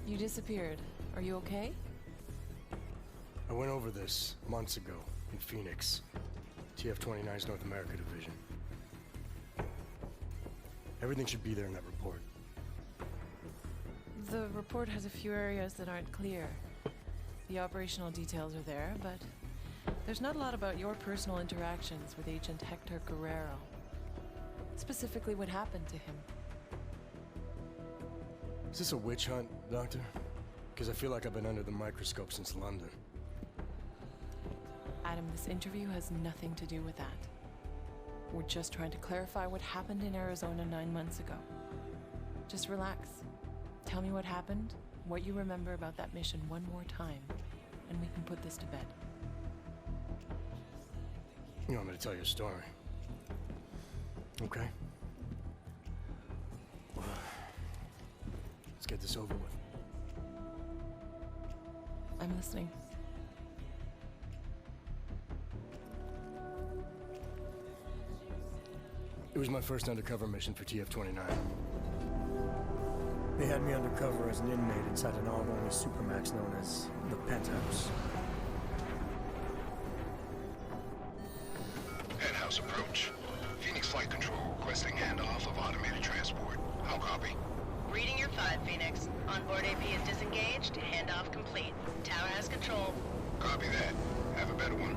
You disappeared. Are you okay? I went over this months ago in Phoenix, TF-29's North America Division. Everything should be there in that report. The report has a few areas that aren't clear. The operational details are there, but there's not a lot about your personal interactions with Agent Hector Guerrero. Specifically, what happened to him. Is this a witch hunt, Doctor? Because I feel like I've been under the microscope since London. Adam, this interview has nothing to do with that. We're just trying to clarify what happened in Arizona 9 months ago. Just relax. Tell me what happened, what you remember about that mission one more time, and we can put this to bed. You want me to tell you a story? Okay. Let's get this over with. I'm listening. It was my first undercover mission for TF-29. They had me undercover as an inmate inside an all-only supermax known as the Penthouse. Penthouse approach. Phoenix Flight Control requesting handoff of automated transport. How copy? Reading your 5, Phoenix. Onboard AP is disengaged. Handoff complete. Tower has control. Copy that. Have a better one.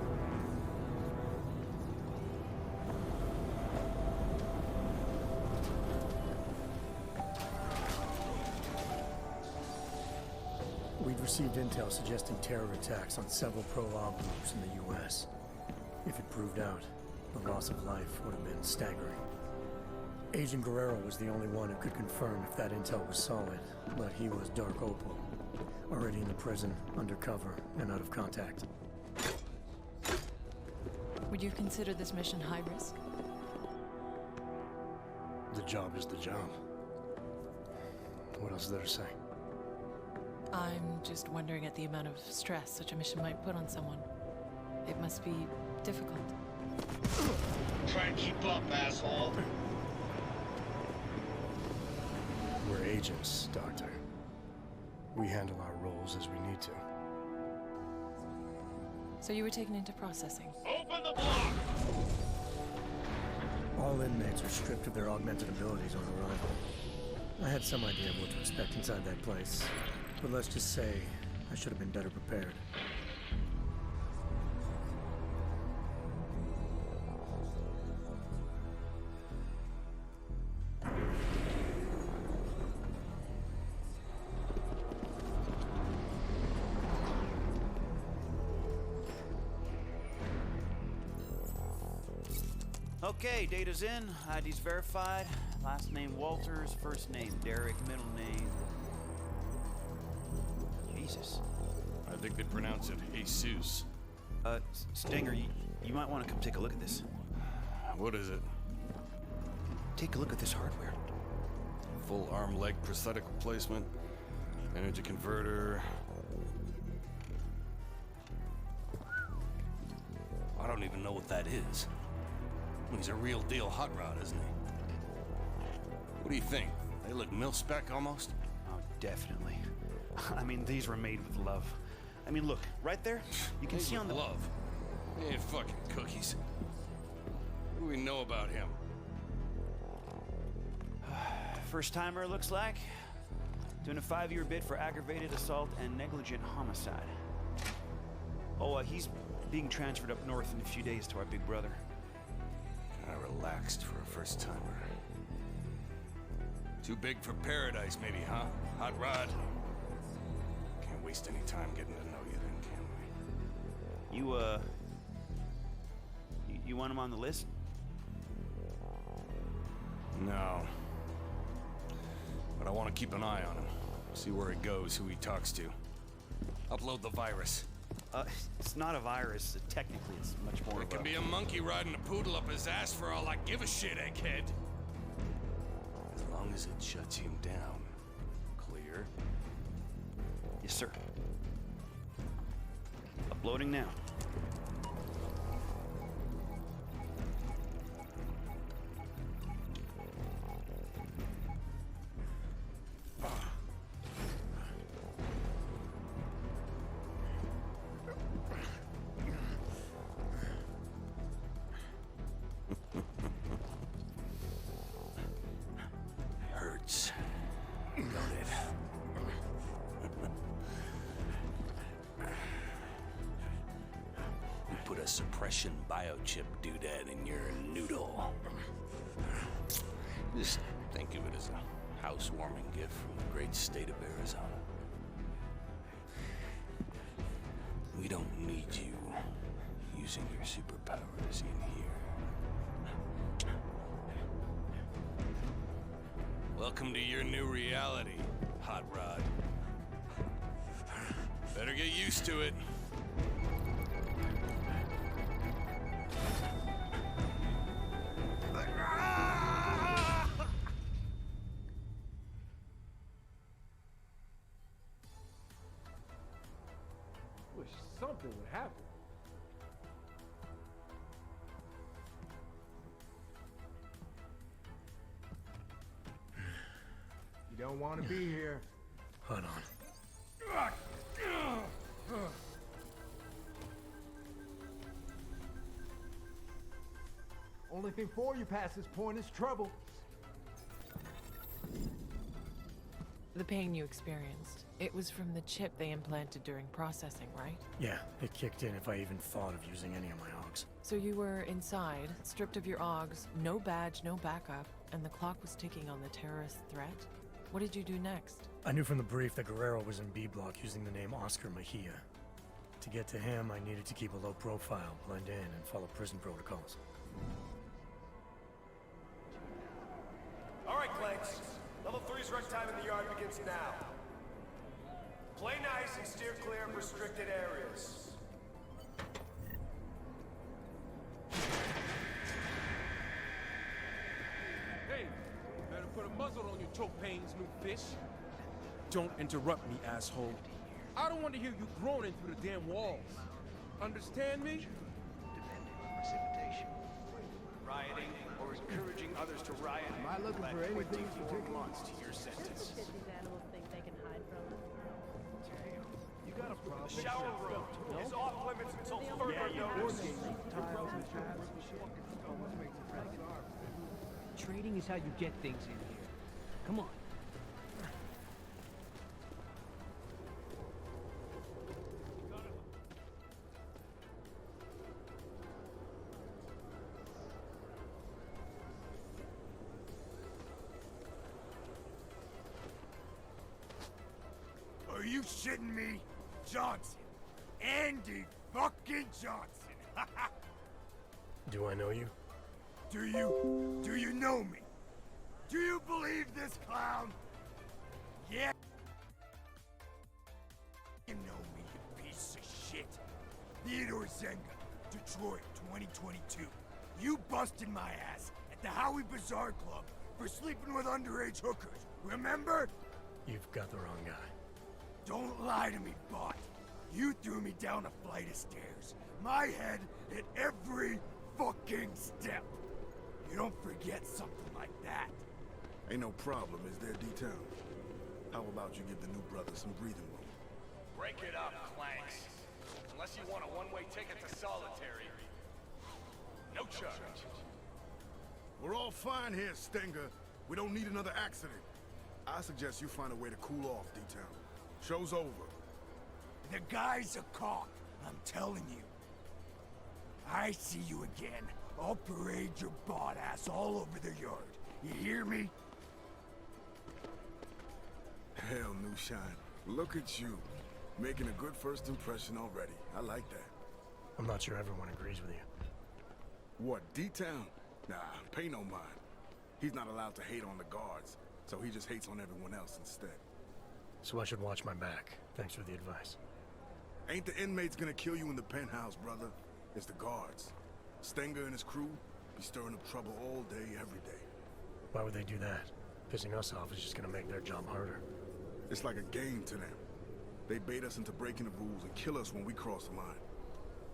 We'd received intel suggesting terror attacks on several pro-law groups in the U.S. If it proved out, the loss of life would have been staggering. Agent Guerrero was the only one who could confirm if that intel was solid, but he was Dark Opal, already in the prison, undercover, and out of contact. Would you consider this mission high risk? The job is the job. What else is there to say? I'm just wondering at the amount of stress such a mission might put on someone. It must be difficult. Try and keep up, asshole. We're agents, Doctor. We handle our roles as we need to. So you were taken into processing. Open the block! All inmates are stripped of their augmented abilities on arrival. I had some idea of what to expect inside that place, but let's just say I should have been better prepared. Okay, data's in, ID's verified. Last name Walters, first name Derek, middle name... Jesus. I think they pronounce it Jesus. Stinger, you might want to come take a look at this. What is it? Take a look at this hardware. Full arm-leg prosthetic replacement, energy converter. I don't even know what that is. He's a real deal hot rod, isn't he? What do you think? They look mil-spec almost? Oh, definitely. I mean, these were made with love. I mean, look, right there, you can see on the... love? They ain't fucking cookies. What do we know about him? First timer, looks like. Doing a 5-year bid for aggravated assault and negligent homicide. Oh, he's being transferred up north in a few days to our big brother. Kinda relaxed for a first timer. Too big for paradise, maybe, huh? Hot rod. Can't waste any time getting to know you then, can we? You want him on the list? No. But I want to keep an eye on him. See where he goes, who he talks to. Upload the virus. It's not a virus. Technically, it's much more It can be a monkey riding a poodle up his ass for all I give a shit, egghead. As long as it shuts him down. Clear? Yes, sir. Uploading now. hurts. Don't it? We put a suppression biochip doodad in your noodle. Just think of it as a housewarming gift from the great state of Arizona. We don't need you using your superpowers in here. Welcome to your new reality, Hot Rod. Better get used to it. Wish something would happen. You don't want to be here. Hold on. Only thing for you past this point is trouble. The pain you experienced, it was from the chip they implanted during processing, right? Yeah, it kicked in if I even thought of using any of my hogs. So you were inside, stripped of your augs, no badge, no backup, and the clock was ticking on the terrorist threat? What did you do next? I knew from the brief that Guerrero was in B Block using the name Oscar Mejia. To get to him, I needed to keep a low profile, blend in, and follow prison protocols. All right, Clanks. Level 3's run time in the yard begins now. Play nice and steer clear of restricted areas. Hey, better put a muzzle on your choke pains, new fish. Don't interrupt me, asshole. I don't want to hear you groaning through the damn walls. Understand me? Rioting or encouraging others to riot. Am I looking for anything in 24 particular? months to your sentence. These animals think they can hide from us. You got a problem. The shower room is off limits until further notice. Trading is how you get things in here. Come on. Are you shitting me? Johnson. Andy fucking Johnson. Do I know you? Do you know me? Do you believe this clown? Yeah. You know me, you piece of shit. Theodore Zenga, Detroit, 2022. You busted my ass at the Howie Bazaar Club for sleeping with underage hookers. Remember? You've got the wrong guy. Don't lie to me, bot. You threw me down a flight of stairs. My head hit every fucking step. You don't forget something like that. Ain't no problem, is there, D-Town? How about you give the new brother some breathing room? Break it up, Clanks. Unless you want a one-way ticket to solitary. No charge. We're all fine here, Stinger. We don't need another accident. I suggest you find a way to cool off, D-Town. Show's over. The guy's a cock, I'm telling you. I see you again. I'll parade your bot ass all over the yard. You hear me? Hell, New Shine. Look at you. Making a good first impression already. I like that. I'm not sure everyone agrees with you. What, D-Town? Nah, pay no mind. He's not allowed to hate on the guards, so he just hates on everyone else instead. So I should watch my back. Thanks for the advice. Ain't the inmates gonna kill you in the penthouse, brother. It's the guards. Stenger and his crew be stirring up trouble all day, every day. Why would they do that? Pissing us off is just gonna make their job harder. It's like a game to them. They bait us into breaking the rules and kill us when we cross the line.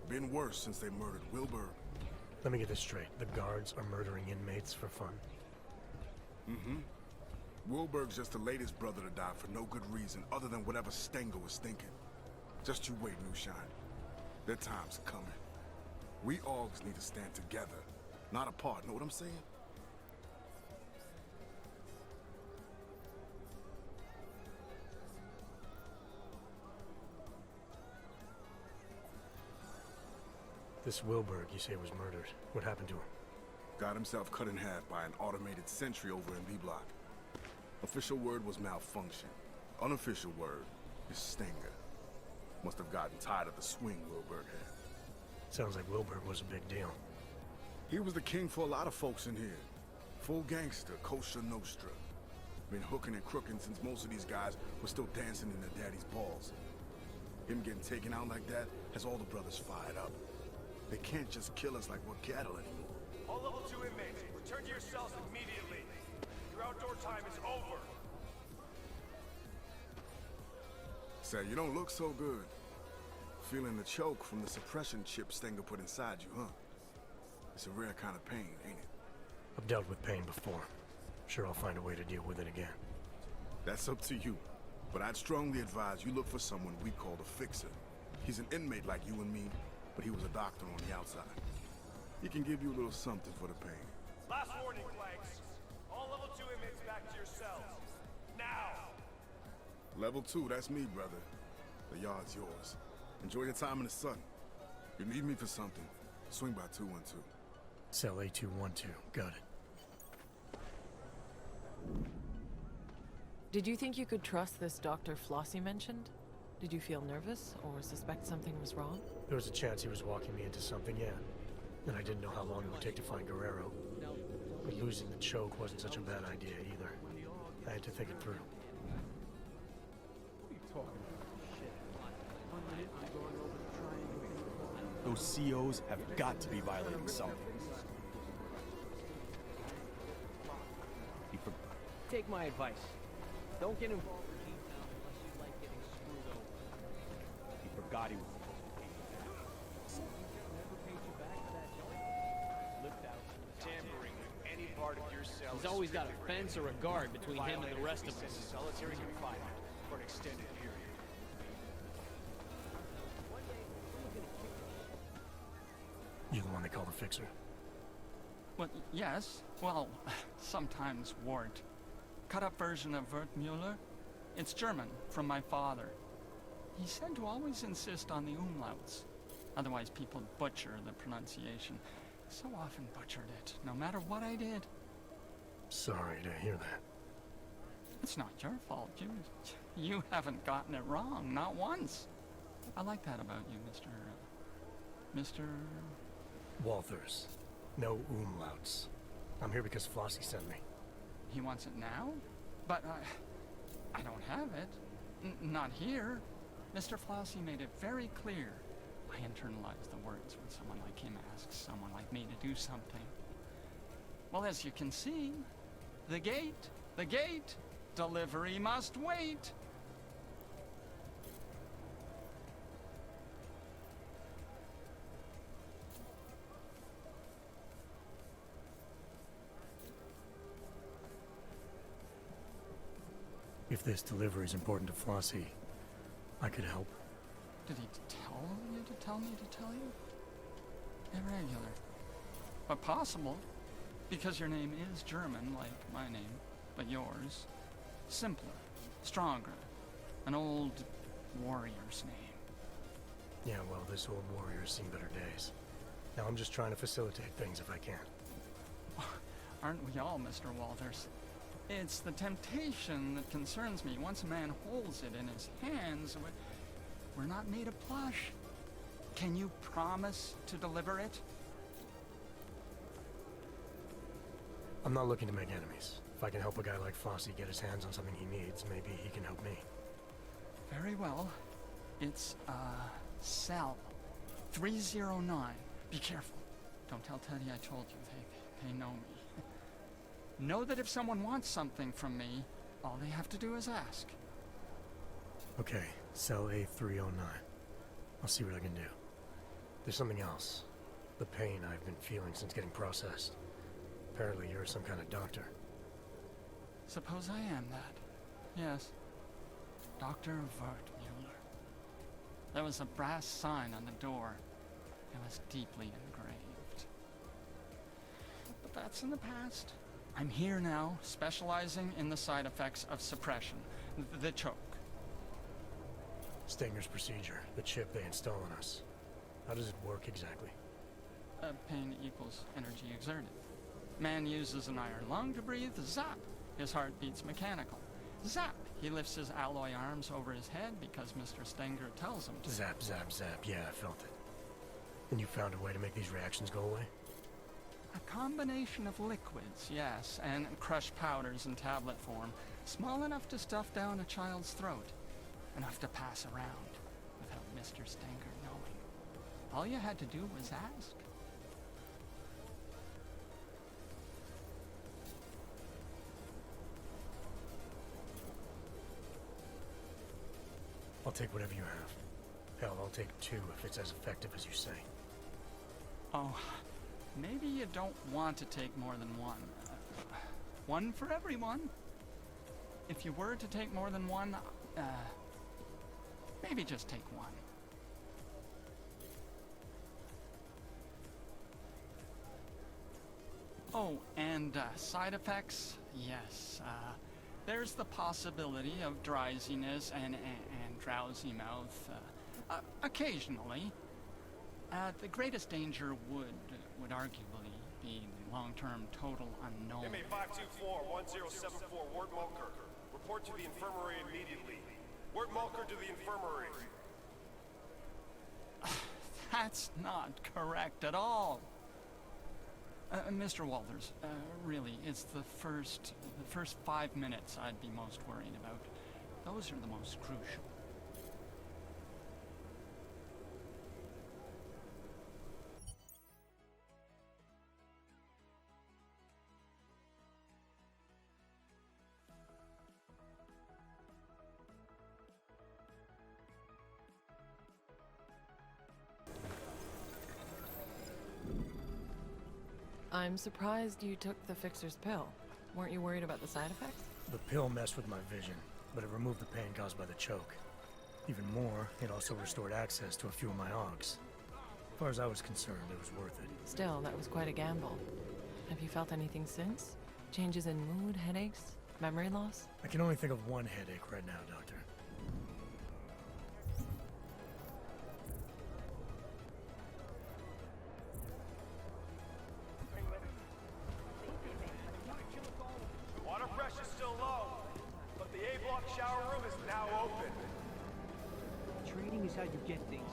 Been worse since they murdered Wilbur. Let me get this straight. The guards are murdering inmates for fun? Mm-hmm. Wilbur's just the latest brother to die for no good reason other than whatever Stenger was thinking. Just you wait, New Shine. Their time's coming. We all just need to stand together, not apart. Know what I'm saying? This Wilberg, you say, was murdered. What happened to him? Got himself cut in half by an automated sentry over in B Block. Official word was malfunction. Unofficial word is stinger. Must have gotten tired of the swing Wilberg had. Sounds like Wilberg was a big deal. He was the king for a lot of folks in here. Full gangster, kosher nostra. Been hooking and crooking since most of these guys were still dancing in their daddy's balls. Him getting taken out like that has all the brothers fired up. They can't just kill us like we're cattle anymore. All level 2 inmates, return to your cells immediately. Your outdoor time is over. Say, you don't look so good. Feeling the choke from the suppression chip Stenger put inside you, huh? It's a rare kind of pain, ain't it? I've dealt with pain before. Sure, I'll find a way to deal with it again. That's up to you. But I'd strongly advise you look for someone we call the Fixer. He's an inmate like you and me, but he was a doctor on the outside. He can give you a little something for the pain. Last warning, flags. All level 2 inmates back to your cells. Now! Level 2, that's me, brother. The yard's yours. Enjoy your time in the sun. If you need me for something, swing by 212. Cell A212, got it. Did you think you could trust this Dr. Flossie mentioned? Did you feel nervous or suspect something was wrong? There was a chance he was walking me into something, yeah. And I didn't know how long it would take to find Guerrero. But losing the choke wasn't such a bad idea either. I had to think it through. Those COs have got to be violating something. Take my advice. Don't get involved in detail unless you like getting screwed over. He forgot he was. Never paid you back for that joint? Flipped out. Tampering with any part of your cell. He's always got a fence or a guard between him and the rest of us. Solitary confinement for an extended period. You the one they call the Fixer? Well, yes. Well, sometimes Wart. Cut-up version of Wertmüller. It's German, from my father. He said to always insist on the umlauts. Otherwise people butcher the pronunciation. So often butchered it, no matter what I did. Sorry to hear that. It's not your fault. You haven't gotten it wrong, not once. I like that about you, Mr. Walthers. No umlauts. I'm here because Flossie sent me. He wants it now? But I don't have it. Not here. Mr. Flossie made it very clear. I internalize the words when someone like him asks someone like me to do something. Well, as you can see, the gate, delivery must wait. If this delivery is important to Flossie, I could help. Did he tell you to tell me to tell you? Irregular. But possible, because your name is German, like my name, but yours. Simpler, stronger, an old warrior's name. Yeah, well, this old warrior's seen better days. Now I'm just trying to facilitate things if I can. Aren't we all, Mr. Walters? It's the temptation that concerns me. Once a man holds it in his hands, we're not made of plush. Can you promise to deliver it? I'm not looking to make enemies. If I can help a guy like Flossie get his hands on something he needs, maybe he can help me. Very well. It's, cell 309. Be careful. Don't tell Teddy I told you. They know me. Know that if someone wants something from me, all they have to do is ask. Okay, cell A309. I'll see what I can do. There's something else. The pain I've been feeling since getting processed. Apparently you're some kind of doctor. Suppose I am that. Yes. Dr. Wertmüller. There was a brass sign on the door. It was deeply engraved. But that's in the past. I'm here now, specializing in the side effects of suppression. The choke. Stenger's procedure, the chip they install on us. How does it work exactly? pain equals energy exerted. Man uses an iron lung to breathe, zap! His heart beats mechanical. Zap! He lifts his alloy arms over his head because Mr. Stenger tells him to. Zap, zap, zap. Yeah, I felt it. And you found a way to make these reactions go away? A combination of liquids, yes, and crushed powders in tablet form, small enough to stuff down a child's throat, enough to pass around without Mr. Stenger knowing. All you had to do was ask. I'll take whatever you have. Hell, I'll take 2 if it's as effective as you say. Oh, maybe you don't want to take more than 1. 1 for everyone. If you were to take more than 1, maybe just take 1. Oh, and side effects? Yes, there's the possibility of drowsiness and drowsy mouth, occasionally. The greatest danger would arguably be the long-term total unknown. Inmate 524-1074, Ward Mulker. Report to the infirmary immediately. Ward Mulker to the infirmary. That's not correct at all. Mr. Walters, really, it's the first 5 minutes I'd be most worried about. Those are the most crucial. I'm surprised you took the fixer's pill. Weren't you worried about the side effects? The pill messed with my vision, but it removed the pain caused by the choke. Even more, it also restored access to a few of my augs. As far as I was concerned, it was worth it. Still, that was quite a gamble. Have you felt anything since? Changes in mood, headaches, memory loss? I can only think of one headache right now, Doctor. Water pressure's still low, but the A-block shower room is now open. Training is how you get things.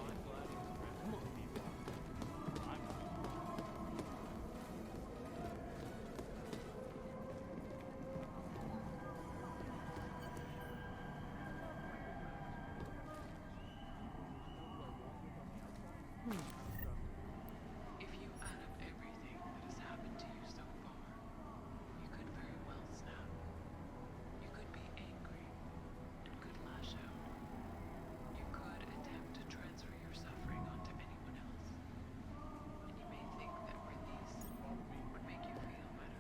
If you add up everything that has happened to you so far, you could very well snap. You could be angry and could lash out. You could attempt to transfer your suffering onto anyone else. And you may think that release would make you feel better.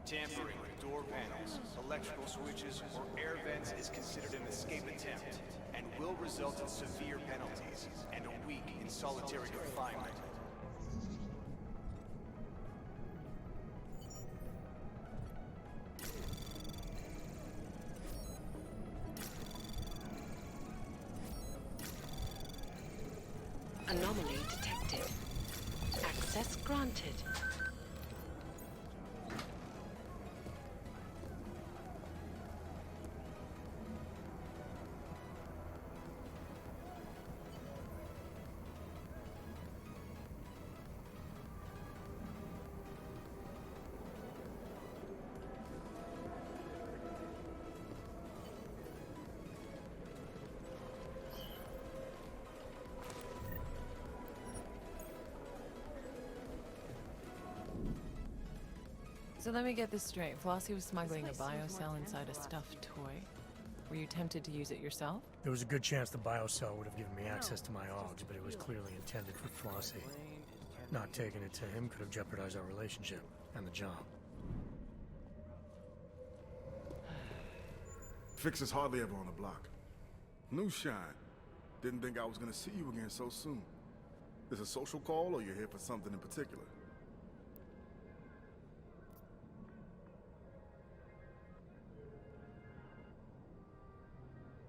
Tampering with door panels, electrical switches, or air vents is considered an escape attempt and will result in severe penalties and a week in solitary confinement. Anomaly detected. Access granted. So let me get this straight. Flossie was smuggling a biocell inside a stuffed toy. Were you tempted to use it yourself? There was a good chance the biocell would have given me access to my augs, but it was clearly intended for Flossie. Not taking it to him could have jeopardized our relationship and the job. Fix is hardly ever on the block. New shine. Didn't think I was gonna see you again so soon. Is a social call or you're here for something in particular?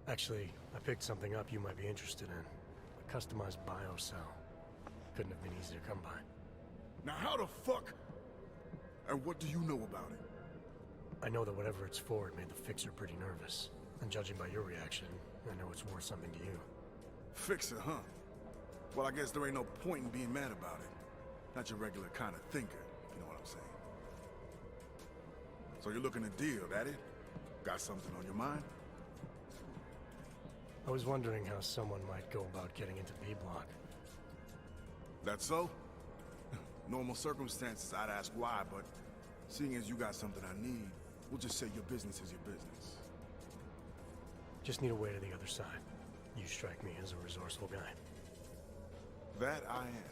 Actually, I picked something up you might be interested in. A customized biocell. Couldn't have been easier to come by. Now how the fuck? And what do you know about it? I know that whatever it's for, it made the fixer pretty nervous. And judging by your reaction, I know it's worth something to you. Fixer, huh? Well, I guess there ain't no point in being mad about it. Not your regular kind of thinker, if you know what I'm saying. So you're looking to deal, that it? Got something on your mind? I was wondering how someone might go about getting into B Block. That so? Normal circumstances, I'd ask why, but seeing as you got something I need, we'll just say your business is your business. Just need a way to the other side. You strike me as a resourceful guy. That I am.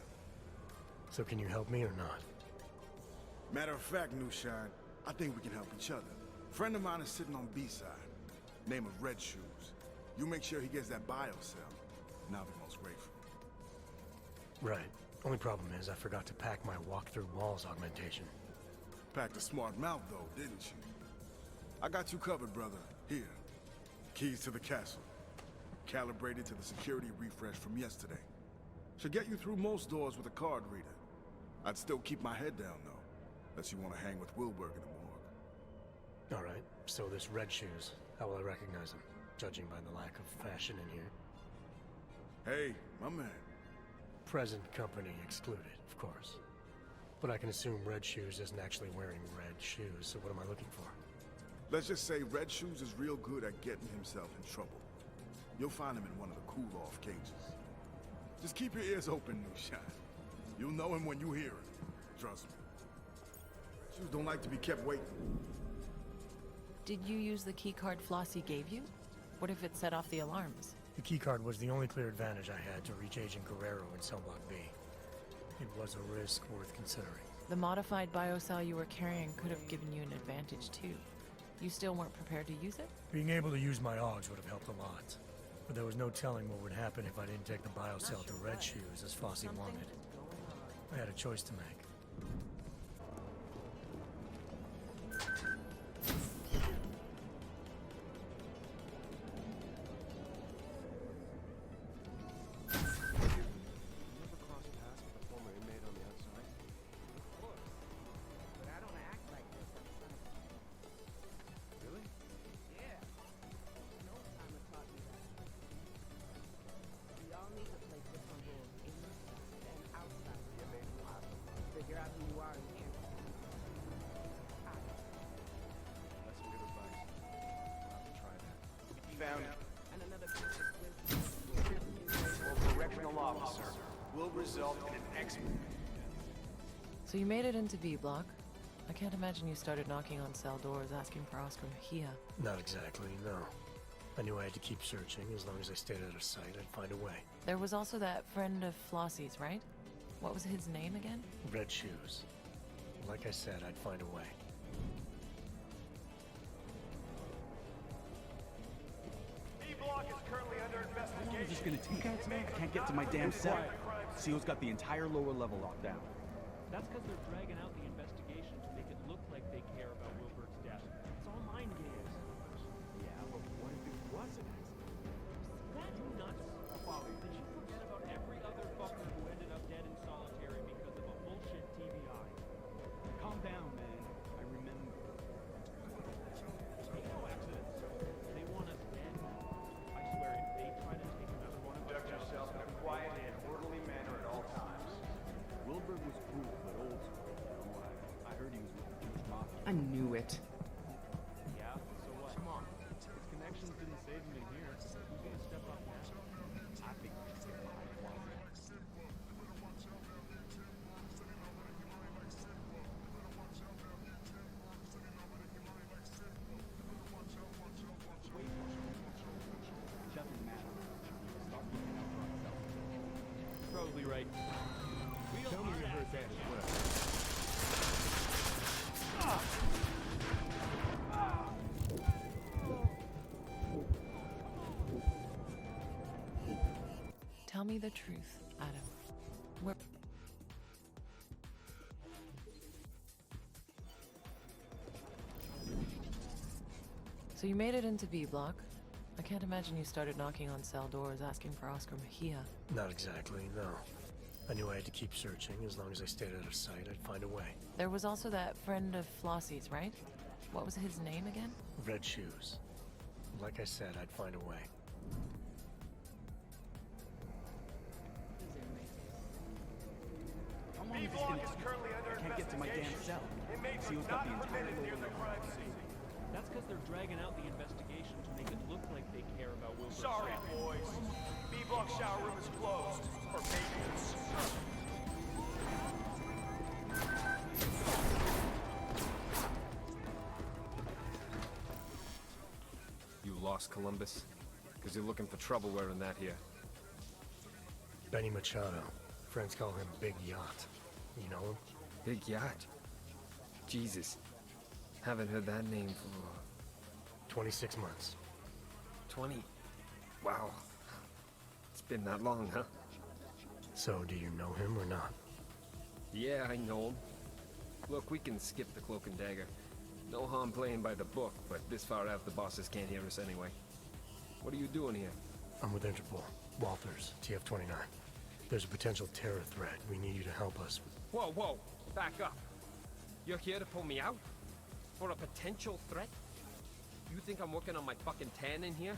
So can you help me or not? Matter of fact, New Shine, I think we can help each other. Friend of mine is sitting on B-side. Name of Red Shoes. You make sure he gets that biocell, and I'll be most grateful. Right. Only problem is I forgot to pack my walk-through walls augmentation. Packed a smart mouth, though, didn't you? I got you covered, brother. Here. Keys to the castle. Calibrated to the security refresh from yesterday. Should get you through most doors with a card reader. I'd still keep my head down, though. Unless you want to hang with Wilberg in the morgue. Alright, so this Red Shoes, how will I recognize him? Judging by the lack of fashion in here. Hey, my man. Present company excluded, of course. But I can assume Red Shoes isn't actually wearing red shoes, so what am I looking for? Let's just say Red Shoes is real good at getting himself in trouble. You'll find him in one of the cool-off cages. Just keep your ears open, New Shine. You'll know him when you hear him. Trust me. Shoes don't like to be kept waiting. Did you use the keycard Flossie gave you? What if it set off the alarms? The keycard was the only clear advantage I had to reach Agent Guerrero in Cell Block B. It was a risk worth considering. The modified biocell you were carrying could have given you an advantage too. You still weren't prepared to use it? Being able to use my AUGs would have helped a lot. But there was no telling what would happen if I didn't take the biocell to Red Shoes as Flossie wanted. I had a choice to make. Found or correctional officer will result in an expert. So you made it into B Block. I can't imagine you started knocking on cell doors asking for Oscar Mejia. Not exactly, no. I knew I had to keep searching. As long as I stayed out of sight, I'd find a way. There was also that friend of Flossie's, right? What was his name again? Red Shoes. Like I said, I'd find a way. I'm just gonna take it. I can't get to my damn cell. SEAL's got the entire lower level locked down. That's because they're dragging out the investigation to make it look like they care about Wilberg's death. It's all mind games. Yeah, but what if it was an accident? That nuts? Did you forget about every other fucker who ended up dead in solitary because of a bullshit TBI? Calm down, man. I remember. Ain't no accidents. They want us dead. I swear, if they try to take another one of us Conduct yourself in a quiet and orderly manner at all times. Wilberg was cool, but old school. I heard he was with the British Mafia. I knew the truth, Adam. We're... So you made it into B Block. I can't imagine you started knocking on cell doors asking for Oscar Mejia. Not exactly, no. I knew I had to keep searching. As long as I stayed out of sight, I'd find a way. There was also that friend of Flossie's, right? What was his name again? Red Shoes. Like I said, I'd find a way. How long is this gonna take? I can't get to my damn cell. Seal's got the entire lower That's because they're dragging out the investigation to make it look like they care about Wilbur's Sorry, boys. B-Block shower room is closed. For maintenance. You lost Columbus? Because you're looking for trouble wearing that here. Benny Machado. Friends call him Big Yacht. You know him? Big Yacht? Jesus. Haven't heard that name for... 26 months. 20? Wow. It's been that long, huh? So, do you know him or not? Yeah, I know him. Look, we can skip the cloak and dagger. No harm playing by the book, but this far out the bosses can't hear us anyway. What are you doing here? I'm with Interpol. Walters, TF-29. There's a potential terror threat. We need you to help us. Whoa, whoa! Back up! You're here to pull me out? For a potential threat? You think I'm working on my fucking tan in here?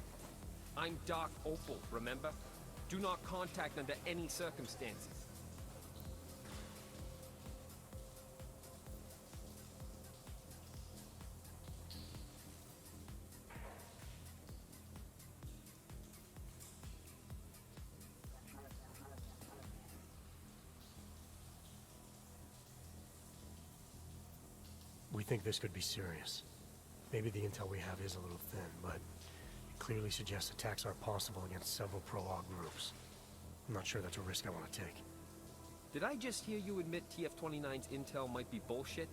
I'm Dark Opal, remember? Do not contact under any circumstances. We think this could be serious. Maybe the intel we have is a little thin, but it clearly suggests attacks are possible against several pro-Aug groups. I'm not sure that's a risk I want to take. Did I just hear you admit TF-29's intel might be bullshit?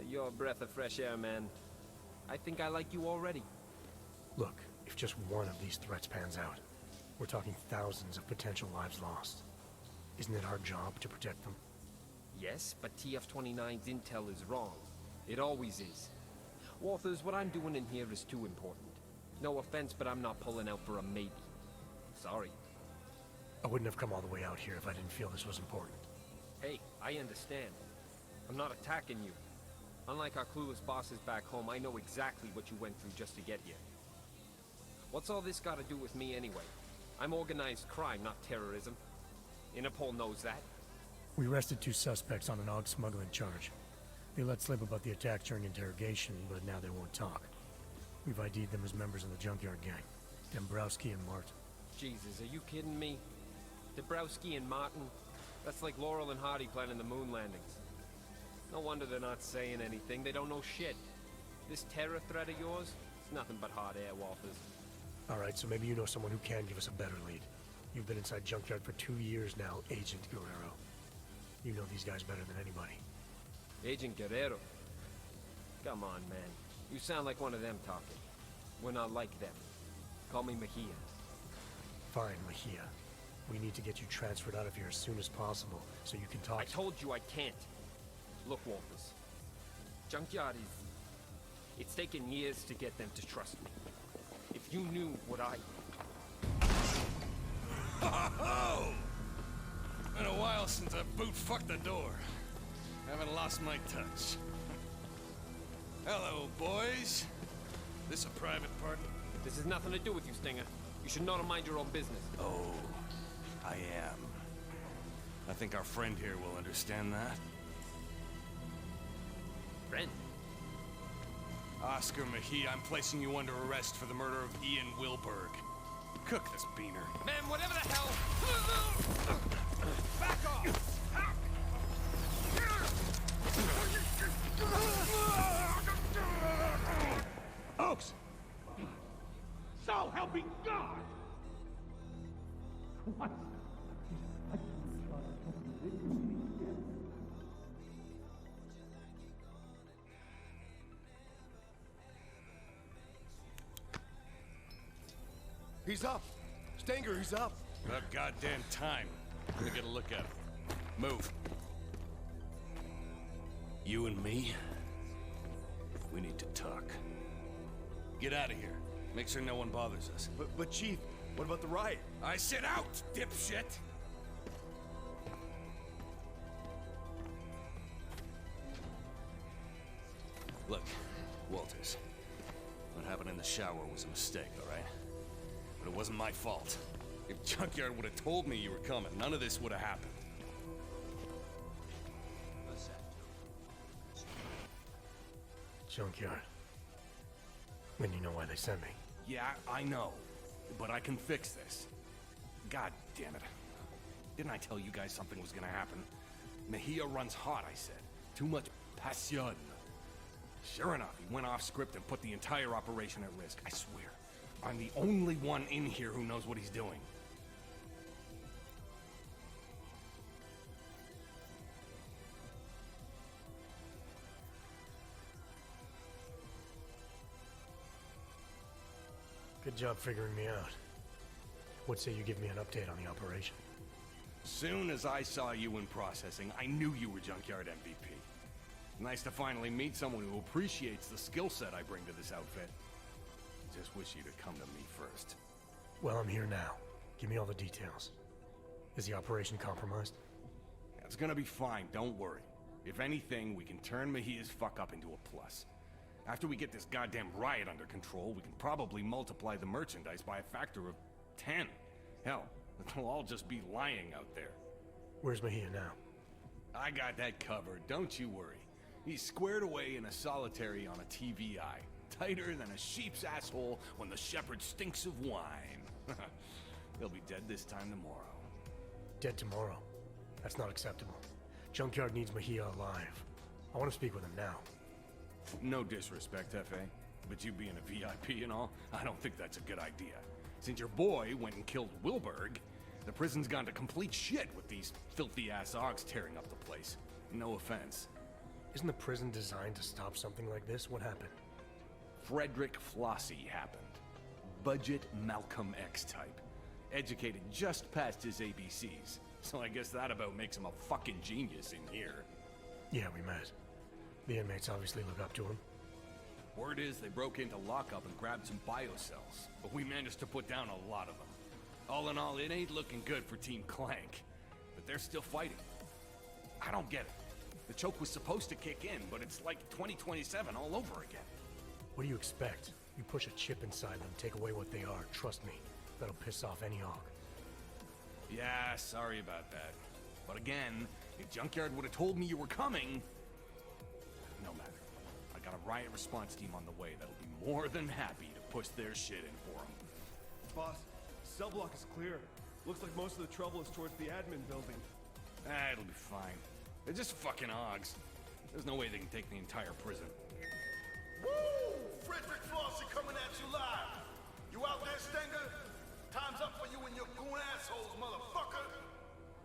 You're a breath of fresh air, man. I think I like you already. Look, if just one of these threats pans out, we're talking thousands of potential lives lost. Isn't it our job to protect them? Yes, but TF-29's intel is wrong. It always is. Walters, what I'm doing in here is too important. No offense, but I'm not pulling out for a maybe. Sorry. I wouldn't have come all the way out here if I didn't feel this was important. Hey, I understand. I'm not attacking you. Unlike our clueless bosses back home, I know exactly what you went through just to get here. What's all this got to do with me anyway? I'm organized crime, not terrorism. Interpol knows that. We arrested 2 suspects on an Aug smuggling charge. They let slip about the attack during interrogation, but now they won't talk. We've ID'd them as members of the Junkyard Gang. Dombrowski and Martin. Jesus, are you kidding me? Dombrowski and Martin? That's like Laurel and Hardy planning the moon landings. No wonder they're not saying anything. They don't know shit. This terror threat of yours? It's nothing but hot air, Walters. Alright, so maybe you know someone who can give us a better lead. You've been inside Junkyard for 2 years now, Agent Guerrero. You know these guys better than anybody. Agent Guerrero? Come on, man. You sound like one of them talking. We're not like them. Call me Mejia. Fine, Mejia. We need to get you transferred out of here as soon as possible, so you can talk. I told you I can't. Look, Walters. Junkyard is... It's taken years to get them to trust me. If you knew what I... Ho-ho-ho! Been a while since I boot-fucked the door. Haven't lost my touch. Hello, boys. This a private party? This has nothing to do with you, Stinger. You should know to mind your own business. Oh, I am. I think our friend here will understand that. Friend? Oscar Mejia, I'm placing you under arrest for the murder of Ian Wilberg. Cook this beaner. Man, whatever the hell... Back off! Oaks! So help me God! What? He's up! Stanger, he's up! About goddamn time. Let me get a look at him. Move. You and me? We need to talk. Get out of here. Make sure no one bothers us. But Chief, what about the riot? I said out, dipshit! Look, Walters. What happened in the shower was a mistake, all right? But it wasn't my fault. If Junkyard would have told me you were coming, none of this would have happened. Junkyard. Then you know why they sent me. Yeah, I know. But I can fix this. God damn it. Didn't I tell you guys something was gonna happen? Mejia runs hot, I said. Too much passion. Sure enough, he went off script and put the entire operation at risk. I swear. I'm the only one in here who knows what he's doing. Good job figuring me out. What say you give me an update on the operation? Soon as I saw you in processing, I knew you were Junkyard MVP. Nice to finally meet someone who appreciates the skill set I bring to this outfit. Just wish you'd have come to me first. Well, I'm here now. Give me all the details. Is the operation compromised? It's gonna be fine, don't worry. If anything, we can turn Mejia's fuck-up into a plus. After we get this goddamn riot under control, we can probably multiply the merchandise by a factor of 10. Hell, they'll all just be lying out there. Where's Mejia now? I got that covered, don't you worry. He's squared away in a solitary on a TVI. Tighter than a sheep's asshole when the shepherd stinks of wine. He'll be dead this time tomorrow. Dead tomorrow? That's not acceptable. Junkyard needs Mejia alive. I want to speak with him now. No disrespect, F.A., but you being a VIP and all, I don't think that's a good idea. Since your boy went and killed Wilberg, the prison's gone to complete shit with these filthy-ass Augs tearing up the place. No offense. Isn't the prison designed to stop something like this? What happened? Frederick Flossie happened. Budget Malcolm X type. Educated just past his ABCs. So I guess that about makes him a fucking genius in here. Yeah, we met. The inmates obviously look up to him. Word is they broke into lockup and grabbed some biocells, but we managed to put down a lot of them. All in all, it ain't looking good for Team Clank. But they're still fighting. I don't get it. The choke was supposed to kick in, but it's like 2027 all over again. What do you expect? You push a chip inside them, take away what they are. Trust me, that'll piss off any Aug. Yeah, sorry about that. But again, if Junkyard would have told me you were coming... No matter. I got a riot response team on the way that'll be more than happy to push their shit in for them. Boss, cell block is clear. Looks like most of the trouble is towards the admin building. It'll be fine. They're just fucking Augs. There's no way they can take the entire prison. Woo! Frederick Flossie coming at you live. You out there, Stenger? Time's up for you and your goon assholes, motherfucker!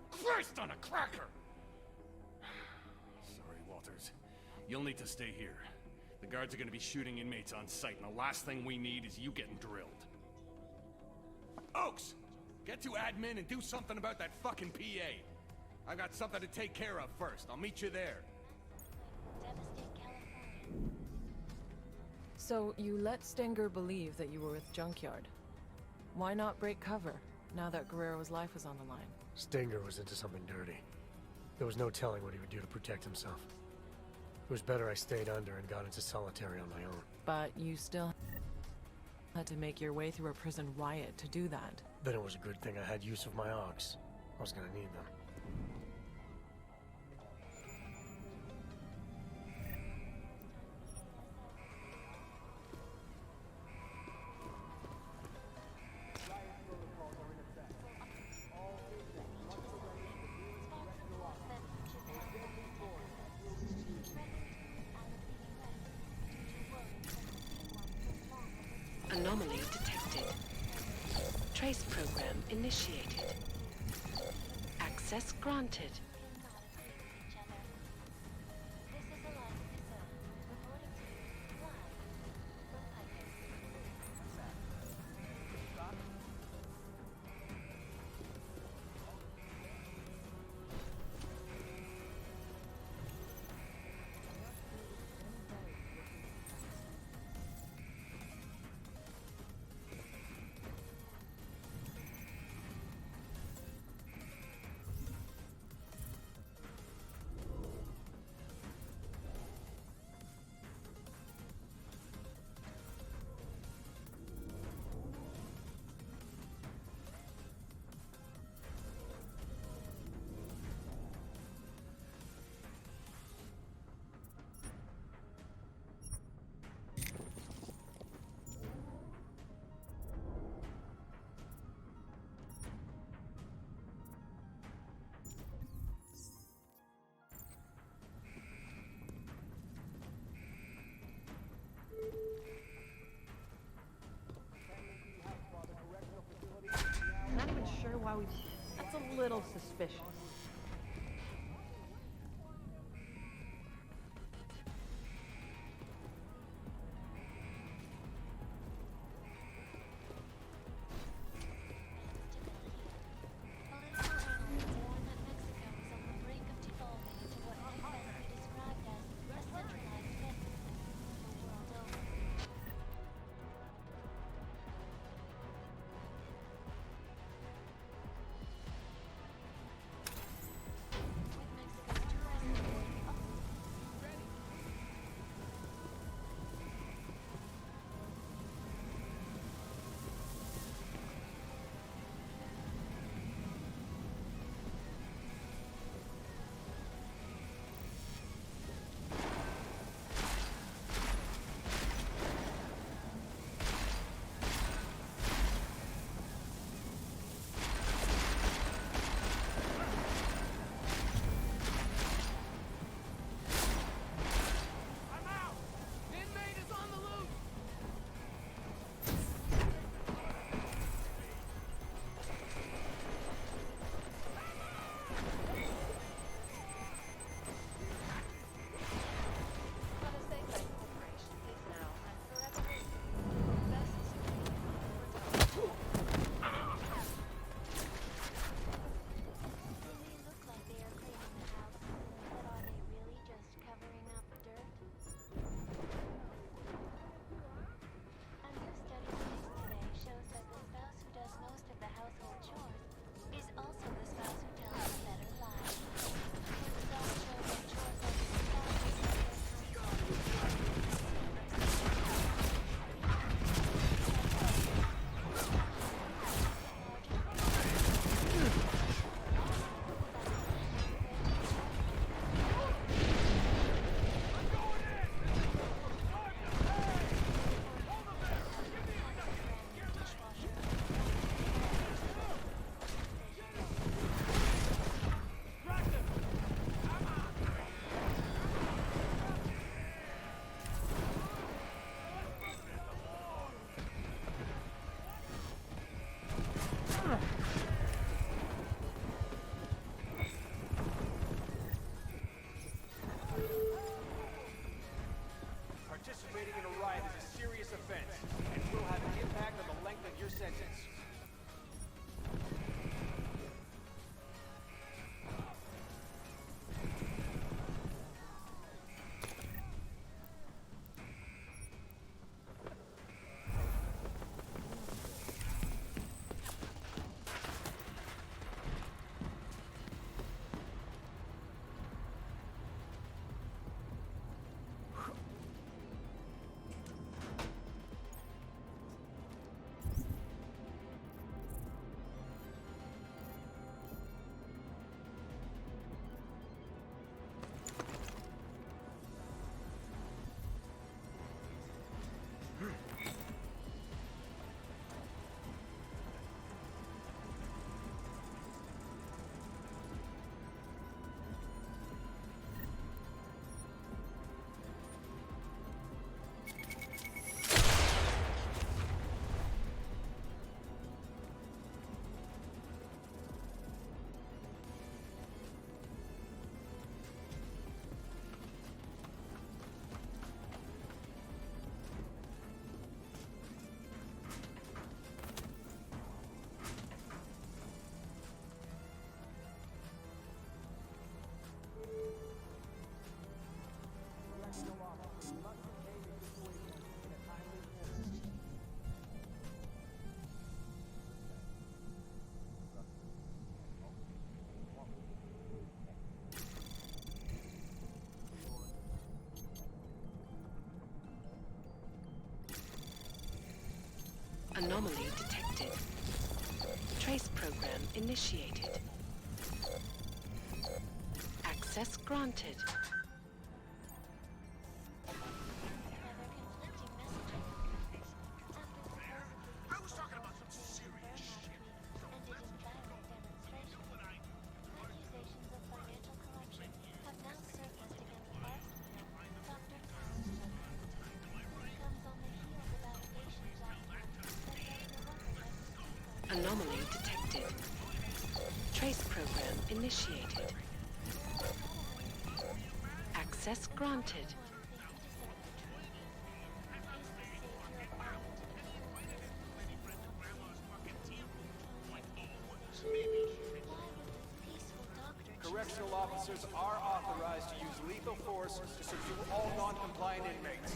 Christ on a cracker! Sorry, Walters. You'll need to stay here. The guards are gonna be shooting inmates on sight, and the last thing we need is you getting drilled. Oaks! Get to admin and do something about that fucking PA. I got something to take care of first. I'll meet you there. So you let Stenger believe that you were with Junkyard. Why not break cover, now that Guerrero's life was on the line? Stenger was into something dirty. There was no telling what he would do to protect himself. It was better I stayed under and got into solitary on my own. But you still had to make your way through a prison riot to do that. Then it was a good thing I had use of my Augs. I was gonna need them. Anomaly detected. Trace program initiated. Access granted. little suspicious. Participating in a riot is a serious offense, and will have an impact on the length of your sentence. Anomaly detected. Trace program initiated. Access granted. I was talking about some serious shit. Anomaly detected. Trace program initiated. Access granted. Correctional officers are authorized to use lethal force to subdue all non-compliant inmates.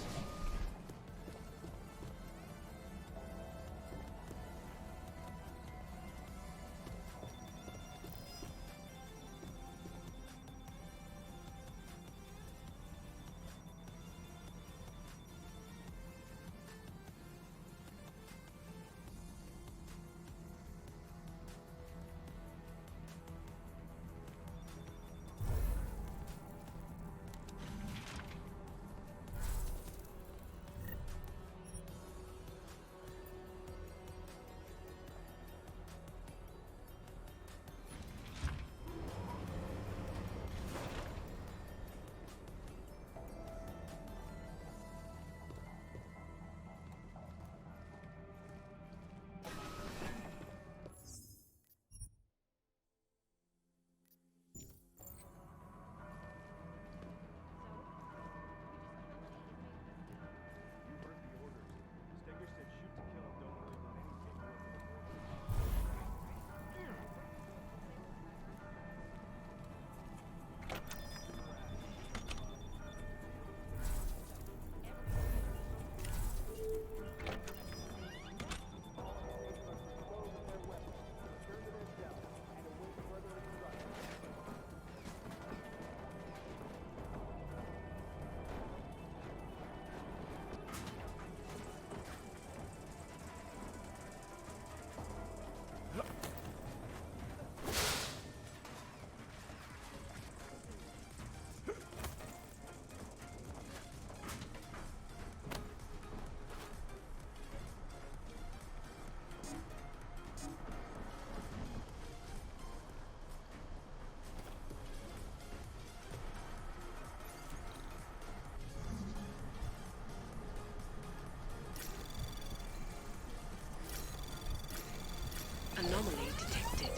Anomaly detected.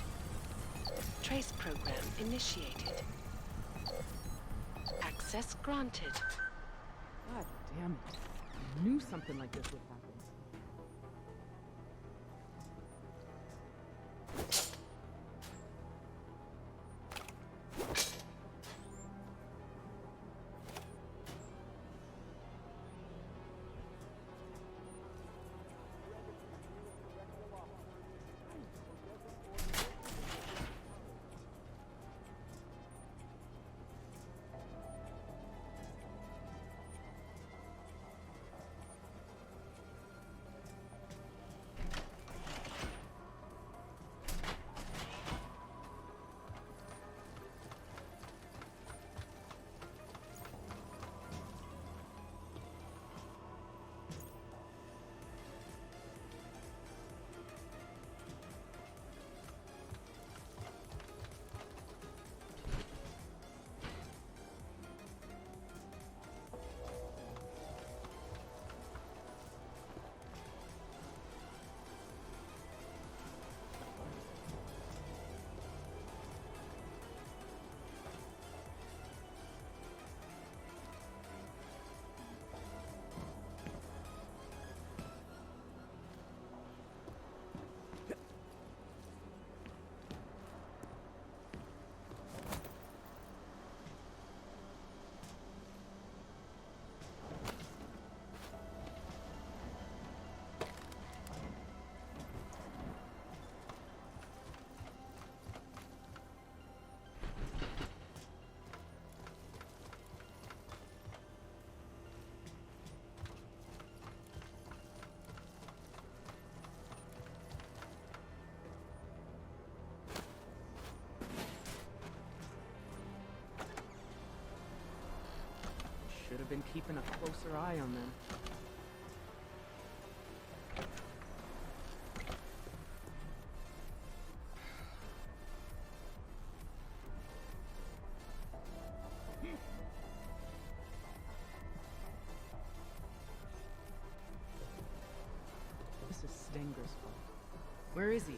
Trace program initiated. Access granted. God damn it. I knew something like this would happen. Should have been keeping a closer eye on them. This is Stenger's fault. Where is he?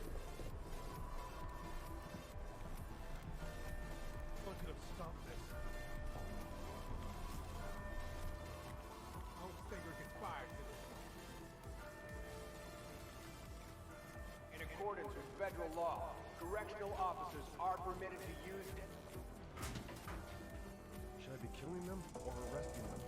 correctional officers are permitted to use... Should I be killing them or arresting them?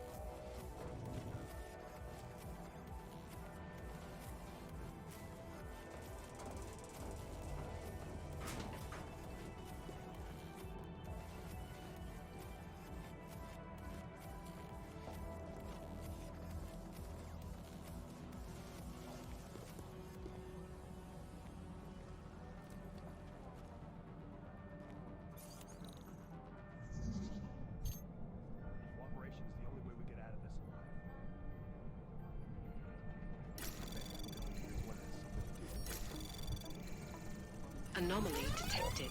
Anomaly detected.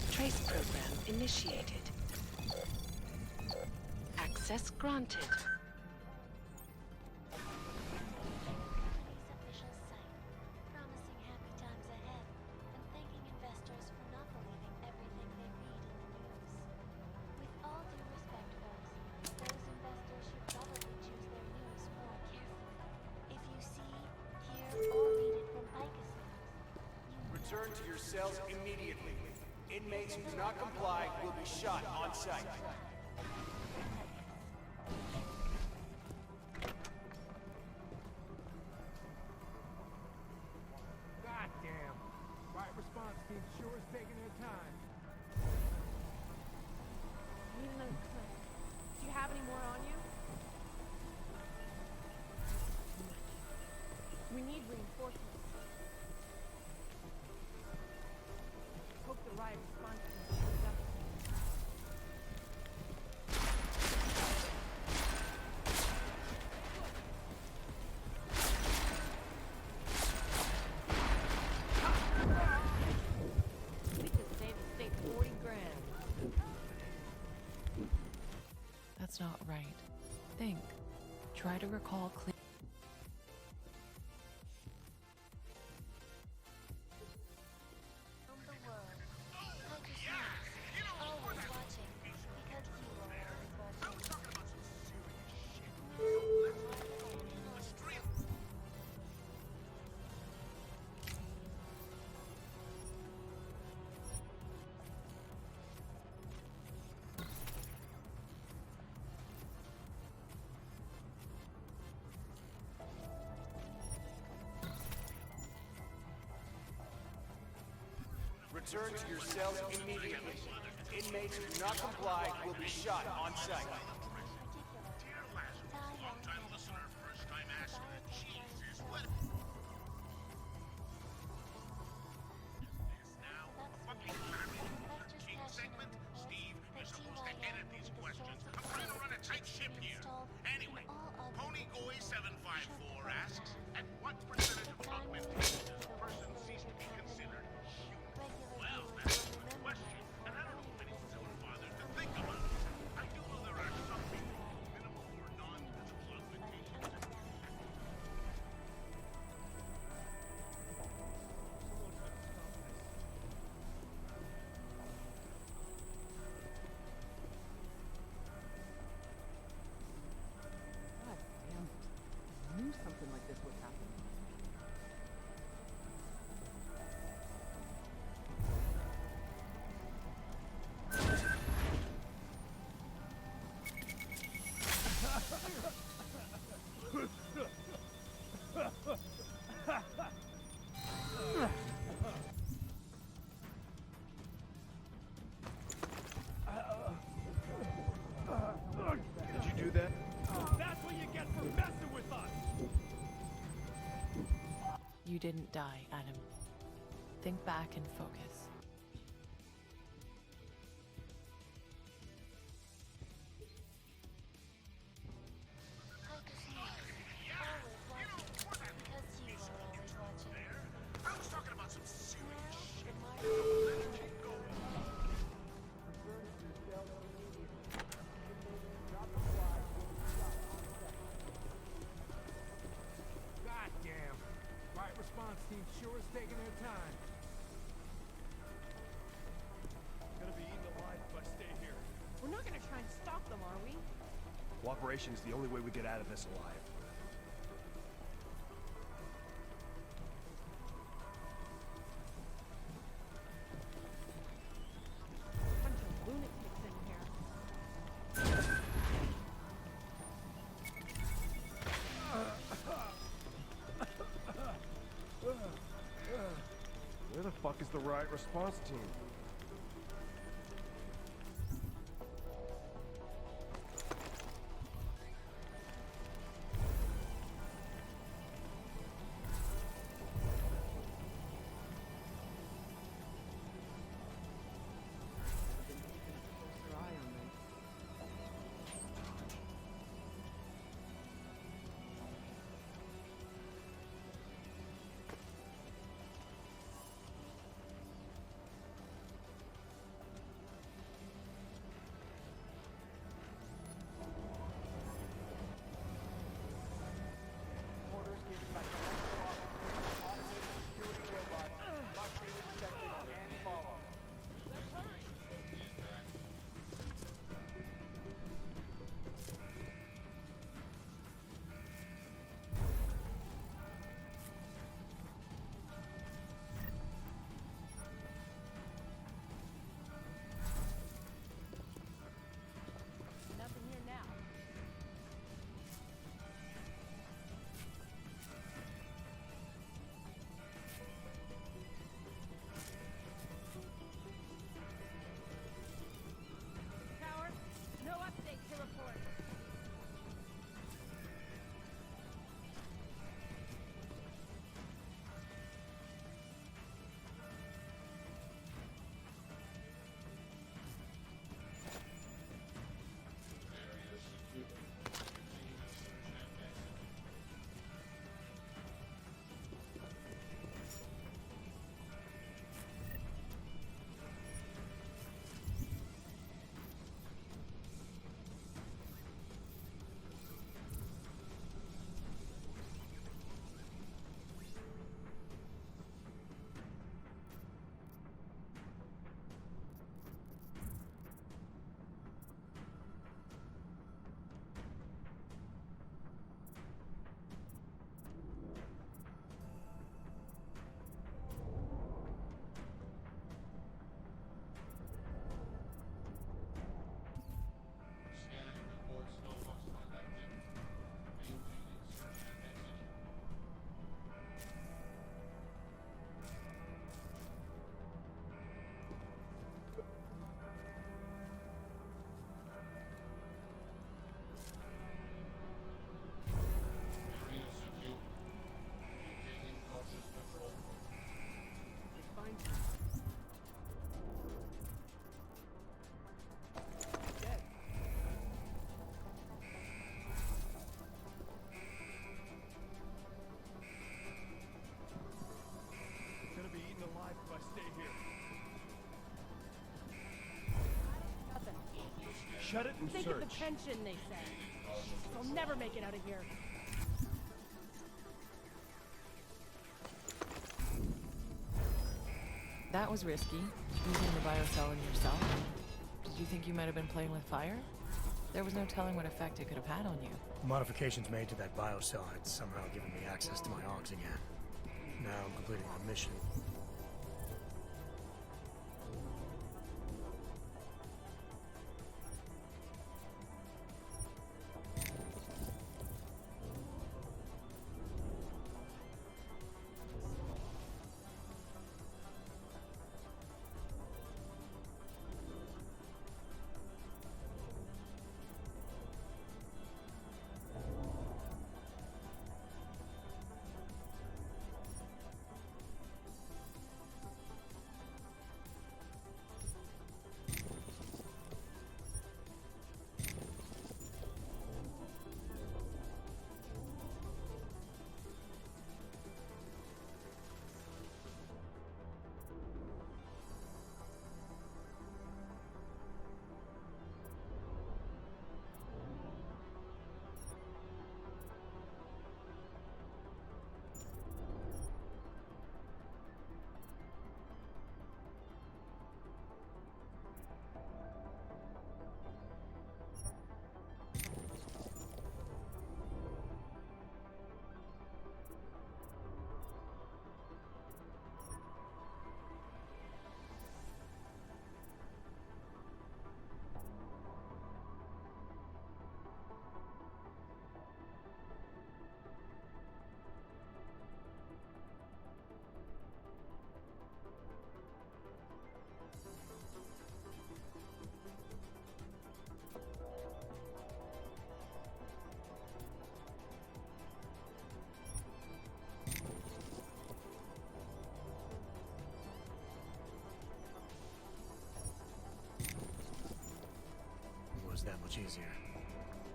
Trace program initiated. Access granted. Return to your cells immediately. Inmates who do not comply will be shot on sight. Goddamn! Right response team sure is taking their time. Need another clip. Do you have any more on you? We need reinforcements. Hope the riot response team shows up. We could save the state 40 grand. That's not right. Think. Try to recall clearly. Return to your cells immediately. Inmates who do not comply will be shot on sight. Long-time listener, first-time asker. Jesus, what? Now, what we King segment? Steve, you're supposed to edit these questions. I'm trying to run a tight ship here. Anyway, Pony Goy 754 asks, at what percentage of augmentation does a person cease to be considered human? Well, that's a good question, and I don't know many silly fathers to think about it. I do know there are some people with minimal or non-visible augmentations. God damn it. I knew something like this would happen. Did you do that? That's what you get for messing with us! You didn't die, Adam. Think back and focus. I was talking about some serious shit. Goddamn! Right response team sure is taking their time. Gonna be eaten alive if I stay here. We're not gonna try and stop them, are we? Cooperation is the only way we get out of this alive. is the right response team. Nothing here now. Tower, no update to report. Gonna be eaten alive if I stay here. Nothing. Shut it and Think search. of the pension, they say. They'll never make it out of here. That was risky, using the biocell in yourself. Did you think you might have been playing with fire? There was no telling what effect it could have had on you. Modifications made to that biocell had somehow given me access to my Augs again. Now I'm completing my mission. was that much easier.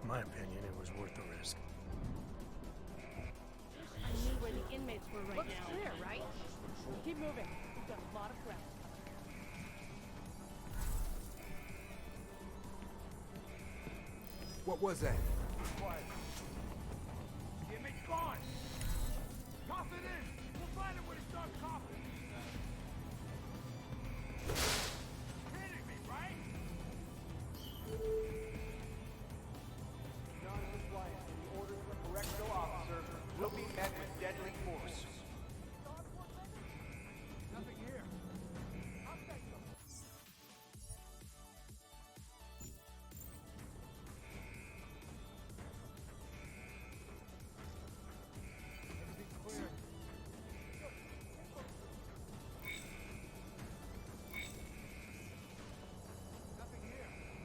In my opinion, it was worth the risk. I knew where the inmates were right now. Looks clear, right? Keep moving. We've got a lot of ground. What was that? Quiet. The inmate's gone! Cough it in! We'll find him when he starts coughing! Kidding me, right? Non-compliance with the orders of a correctional officer will be met with deadly force. Nothing here. Everything's clear. Nothing here. Everything's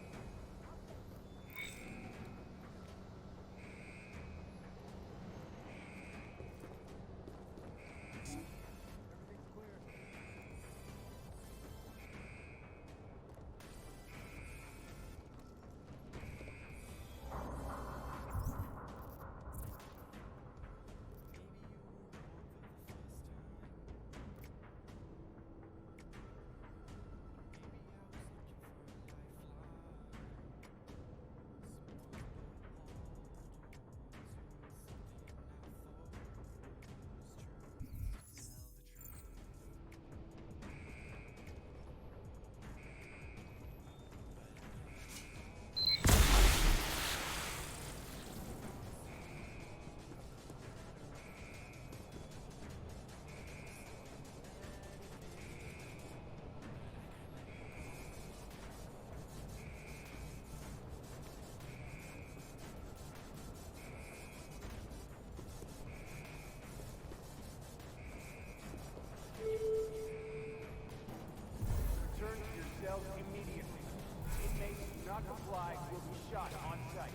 clear. Return to your cells immediately. Inmates who do not comply will be shot on sight.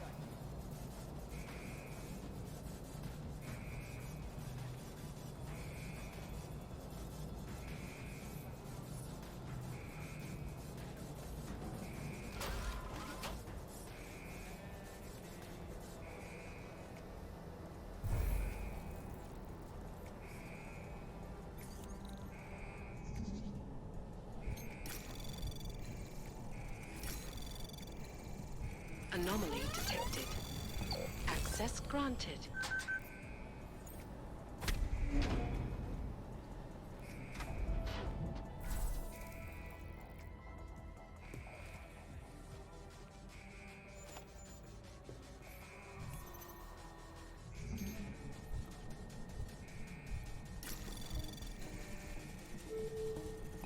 Anomaly detected. Access granted.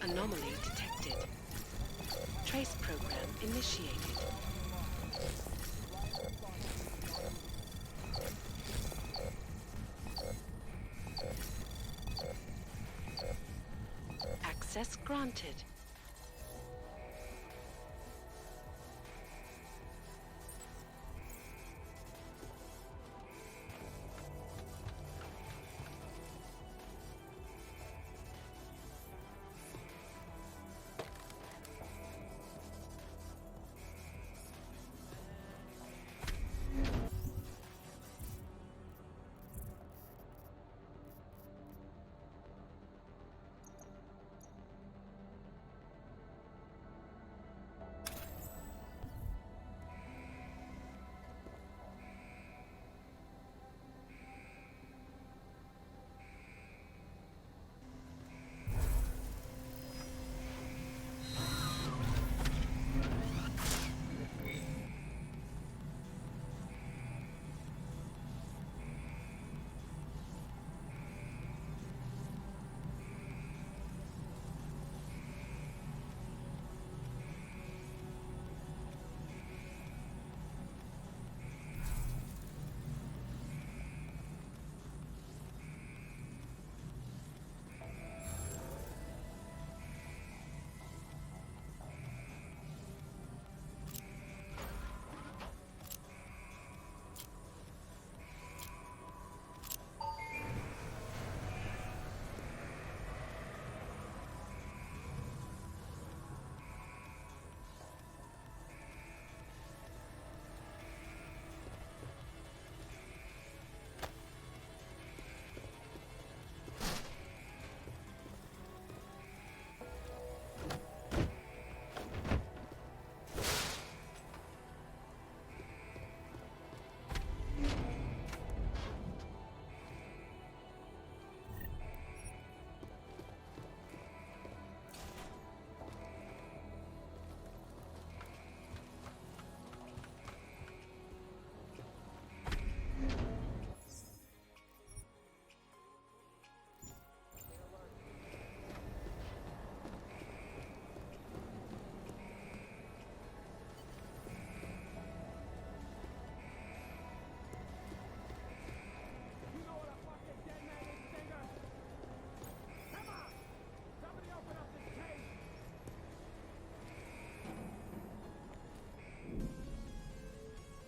Anomaly detected. Trace program initiated. Access granted.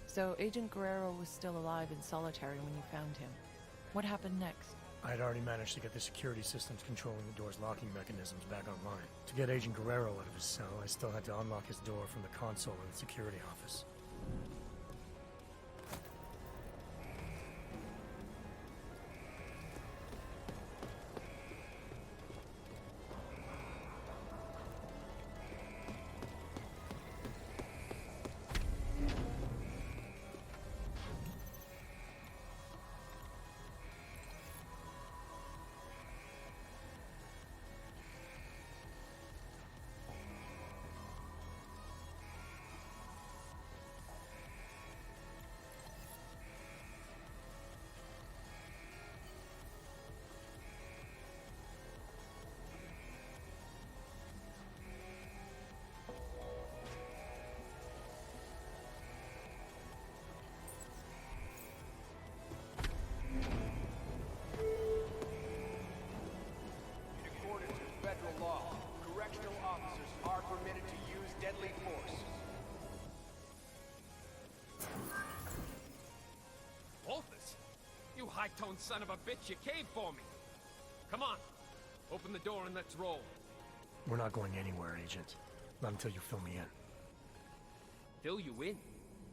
So Agent Guerrero was still alive in solitary when you found him. What happened next? I had already managed to get the security systems controlling the door's locking mechanisms back online. To get Agent Guerrero out of his cell, I still had to unlock his door from the console in the security office. Deadly force. Wolfy? You high-toned son of a bitch, you came for me. Come on, open the door and let's roll. We're not going anywhere, Agent. Not until you fill me in. Fill you in?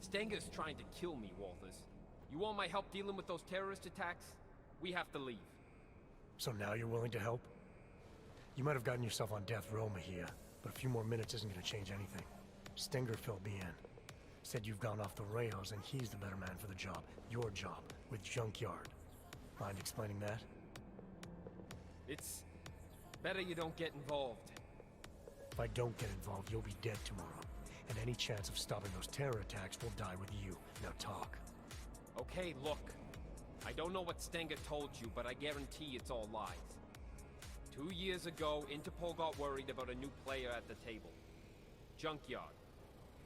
Stenger's trying to kill me, Wolfy. You want my help dealing with those terrorist attacks? We have to leave. So now you're willing to help? You might have gotten yourself on death row, Mejia, but a few more minutes isn't going to change anything. Stenger filled me in. Said you've gone off the rails and he's the better man for the job. Your job, with Junkyard. Mind explaining that? It's better you don't get involved. If I don't get involved, you'll be dead tomorrow. And any chance of stopping those terror attacks will die with you. Now talk. Okay, look. I don't know what Stenger told you, but I guarantee it's all lies. 2 years ago, Interpol got worried about a new player at the table. Junkyard.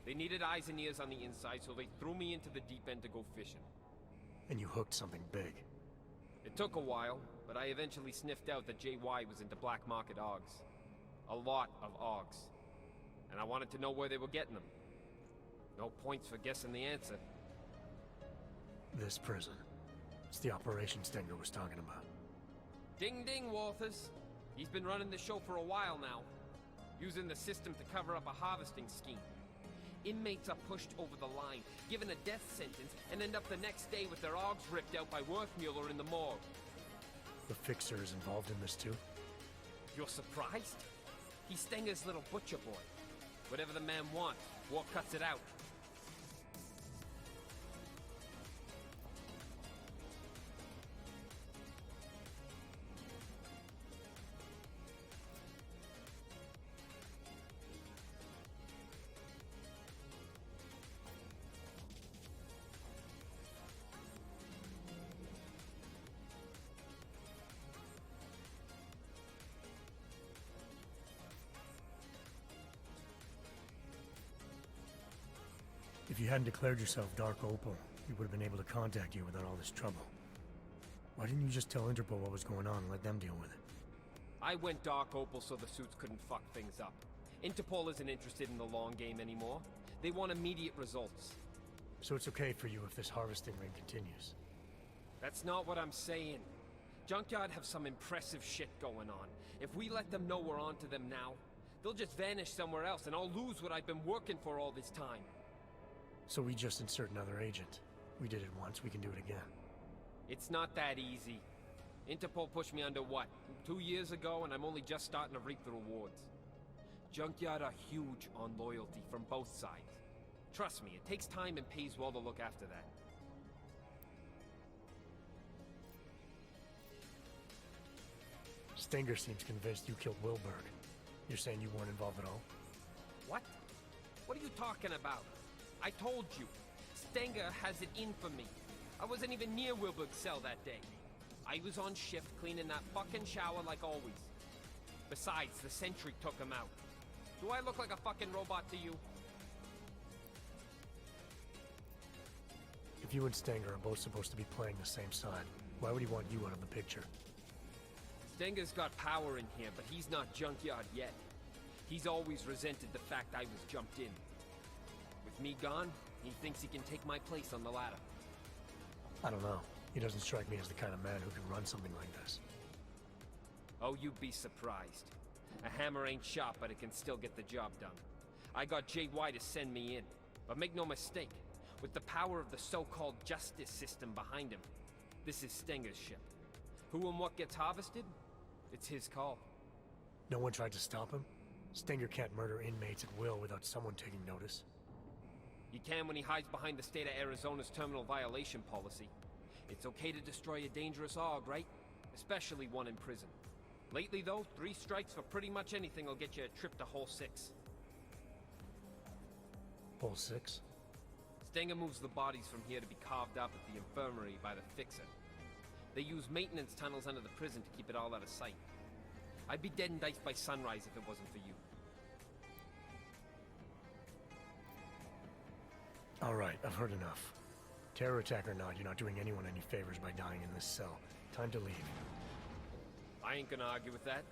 They needed eyes and ears on the inside, so they threw me into the deep end to go fishing. And you hooked something big. It took a while, but I eventually sniffed out that JY was into black market AUGs. A lot of AUGs. And I wanted to know where they were getting them. No points for guessing the answer. This prison. It's the operation Stenger was talking about. Ding ding, Wolfy. He's been running the show for a while now. Using the system to cover up a harvesting scheme. Inmates are pushed over the line, given a death sentence, and end up the next day with their AUGs ripped out by Werthmuller in the morgue. The Fixer is involved in this too? You're surprised? He's Stenger's little butcher boy. Whatever the man wants, war cuts it out. If you hadn't declared yourself Dark Opal, we would have been able to contact you without all this trouble. Why didn't you just tell Interpol what was going on and let them deal with it? I went Dark Opal so the suits couldn't fuck things up. Interpol isn't interested in the long game anymore. They want immediate results. So it's okay for you if this harvesting ring continues? That's not what I'm saying. Junkyard have some impressive shit going on. If we let them know we're onto them now, they'll just vanish somewhere else and I'll lose what I've been working for all this time. So we just insert another agent. We did it once, we can do it again. It's not that easy. Interpol pushed me under what, 2 years ago, and I'm only just starting to reap the rewards. Junkyard are huge on loyalty from both sides. Trust me, it takes time and pays well to look after that. Stenger seems convinced you killed Wilberg. You're saying you weren't involved at all? What? What are you talking about? I told you. Stenger has it in for me. I wasn't even near Wilberg's cell that day. I was on shift cleaning that fucking shower like always. Besides, the sentry took him out. Do I look like a fucking robot to you? If you and Stenger are both supposed to be playing the same side, why would he want you out of the picture? Stenger's got power in here, but he's not Junkyard yet. He's always resented the fact I was jumped in. With me gone, He thinks he can take my place on the ladder. I don't know. He doesn't strike me as the kind of man who can run something like this. Oh, you'd be surprised. A hammer ain't sharp, but it can still get the job done. I got JY to send me in. But make no mistake, with the power of the so-called justice system behind him, this is Stenger's ship. Who and what gets harvested? It's his call. No one tried to stop him? Stenger can't murder inmates at will without someone taking notice. He can when he hides behind the state of Arizona's terminal violation policy. It's okay to destroy a dangerous AUG, right? Especially one in prison. Lately, though, 3 strikes for pretty much anything will get you a trip to Hole 6. Hole 6? Stenger moves the bodies from here to be carved up at the infirmary by the Fixer. They use maintenance tunnels under the prison to keep it all out of sight. I'd be dead and diced by sunrise if it wasn't for you. Alright, I've heard enough. Terror attack or not, you're not doing anyone any favors by dying in this cell. Time to leave. I ain't gonna argue with that.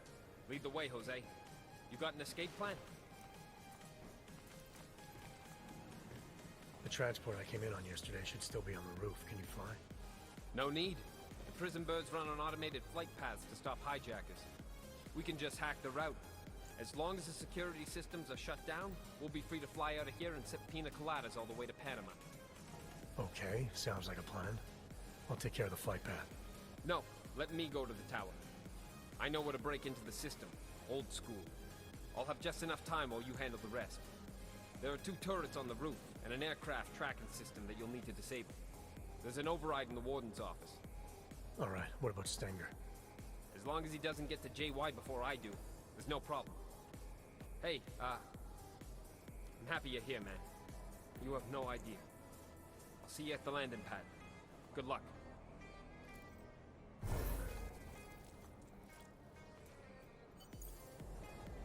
Lead the way, Jose. You got an escape plan? The transport I came in on yesterday should still be on the roof. Can you fly? No need. The prison birds run on automated flight paths to stop hijackers. We can just hack the route. As long as the security systems are shut down, we'll be free to fly out of here and sip pina coladas all the way to Panama. Okay, sounds like a plan. I'll take care of the flight path. No, let me go to the tower. I know where to break into the system. Old school. I'll have just enough time while you handle the rest. There are 2 turrets on the roof, and an aircraft tracking system that you'll need to disable. There's an override in the warden's office. Alright, what about Stenger? As long as he doesn't get to JY before I do, there's no problem. Hey, I'm happy you're here, man. You have no idea. I'll see you at the landing pad. Good luck.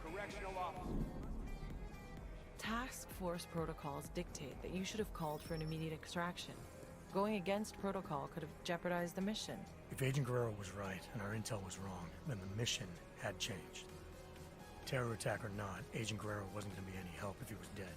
Correctional officer. Task force protocols dictate that you should have called for an immediate extraction. Going against protocol could have jeopardized the mission. If Agent Guerrero was right and our intel was wrong, then the mission had changed. Terror attack or not, Agent Guerrero wasn't going to be any help if he was dead.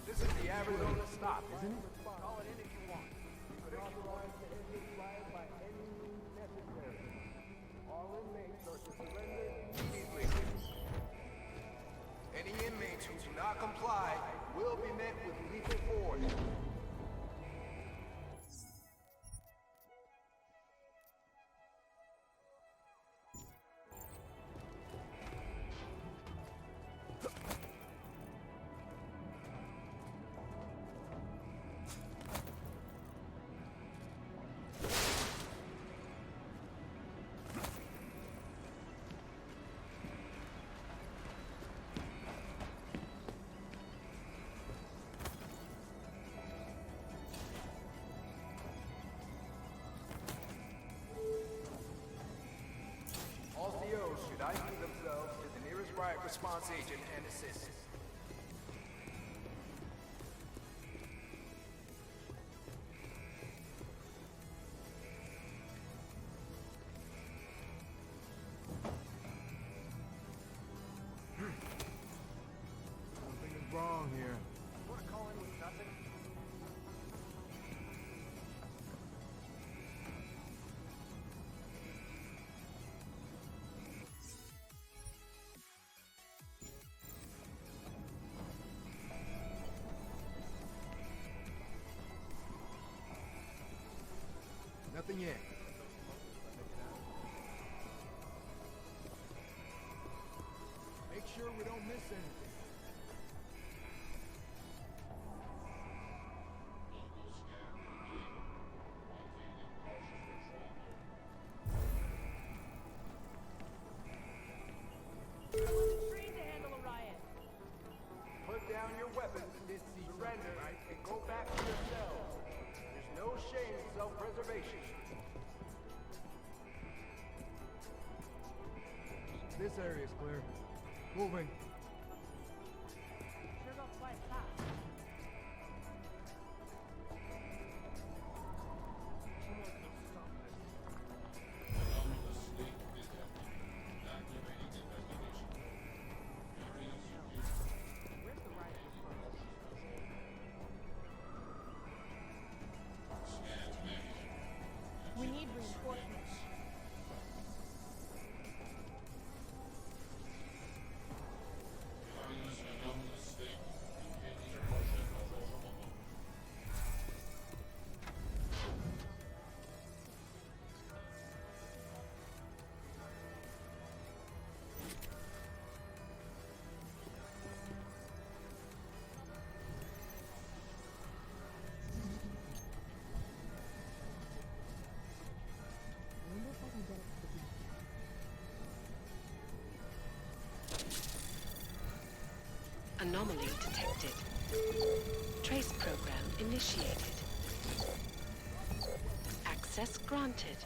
This is the Arizona stop, isn't it? Call it in if you want. But authorized to end this riot by any means necessary. All inmates are to surrender immediately. Any inmates who do not comply will be met with lethal force. All COs should isolate themselves to the nearest riot response agent and assist. Something is wrong here. Want to call in with nothing? Nothing yet. Make sure we don't miss anything. Trained to handle a riot. Put down your weapons, surrender, and go back to your cells. There's no shame This area is clear. Moving. Sure goes quite fast. Someone's gonna stop this. Where's the riot response? We need reinforcements. I wonder if I can get it to the beach. Anomaly detected. Trace program initiated. Access granted.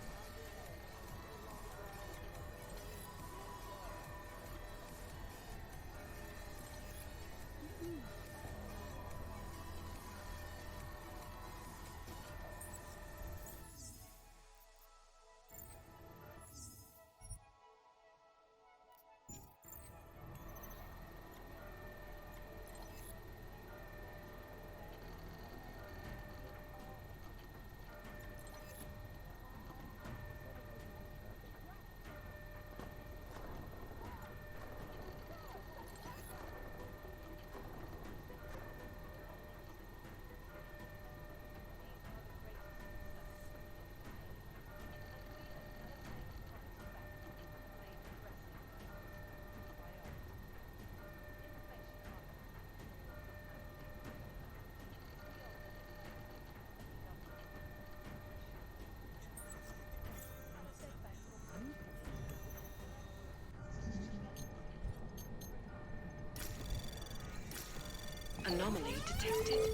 Anomaly detected.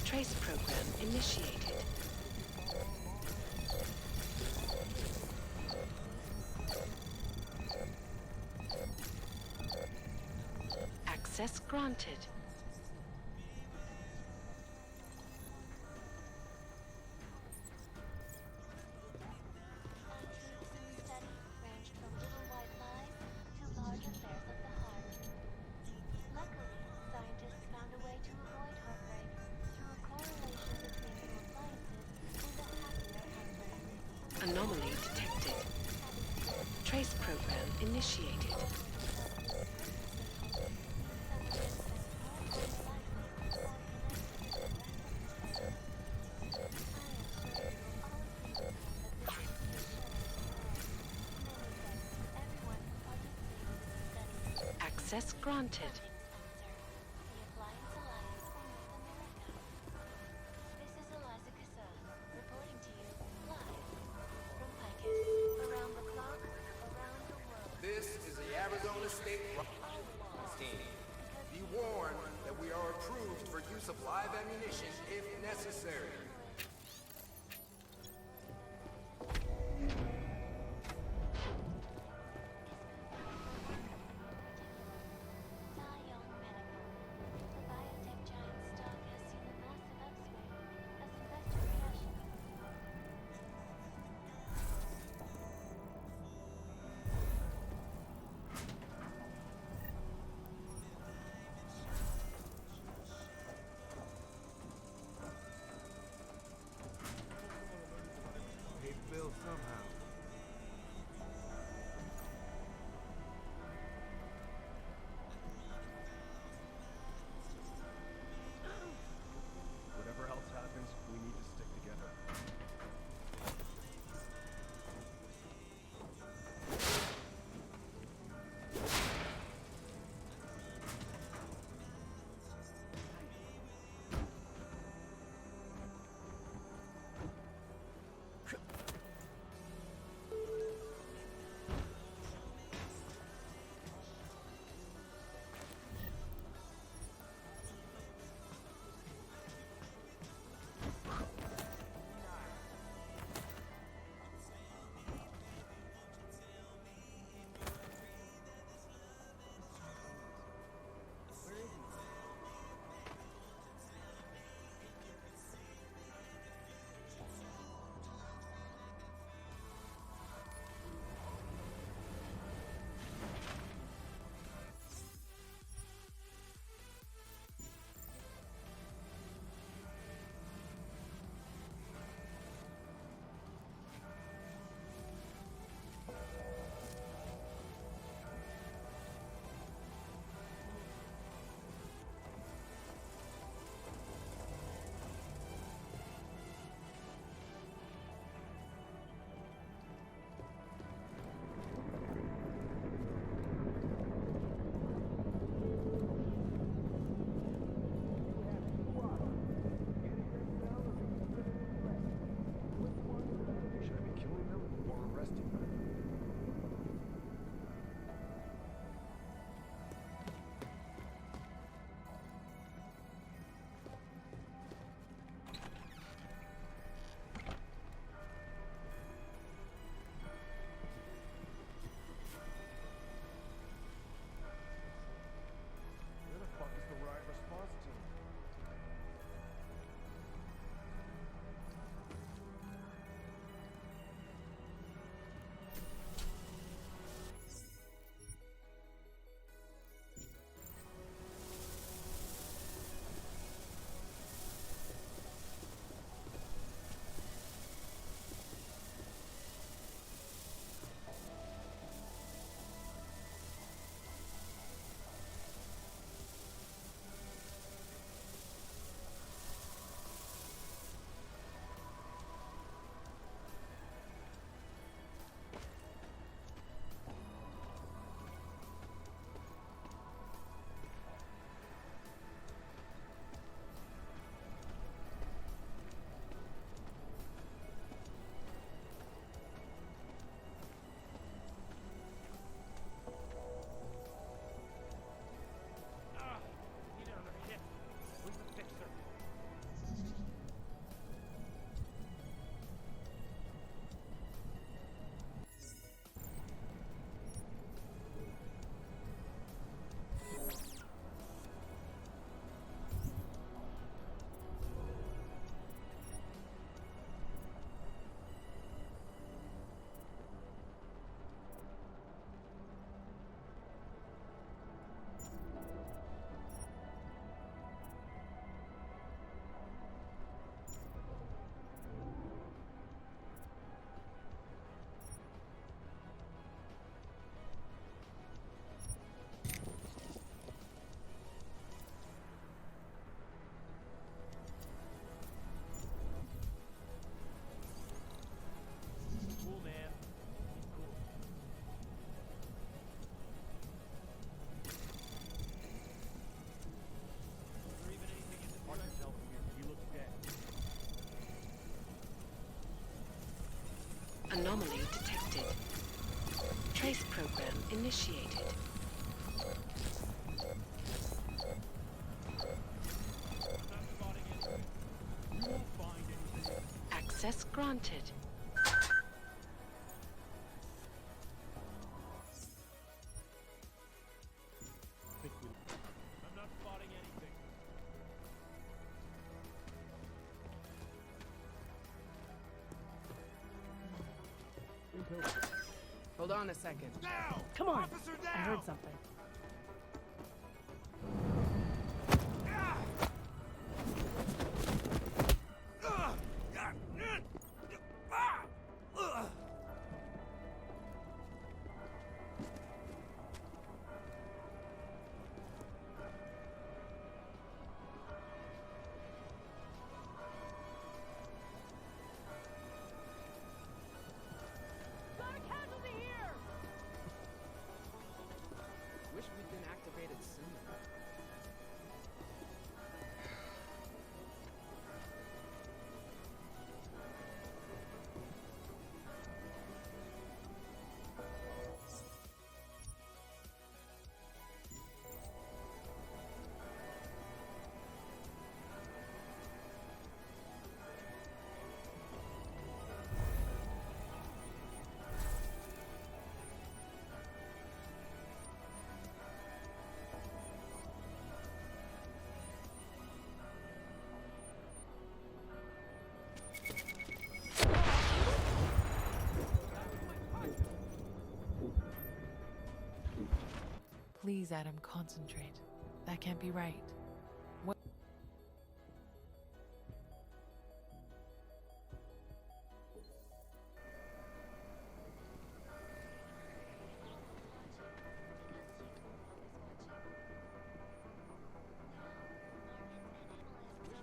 Trace program initiated. Access granted. Anomaly detected. Trace program initiated. Access granted. This is the Arizona State team. Be warned that we are approved for use of live ammunition if necessary. Trace program initiated. Access granted. I'm not spotting anything. Hold on a second. Now! Come on. Officer I down! heard something. Got a casualty here! Wish we'd been activated sooner. Please, Adam, concentrate. That can't be right. What?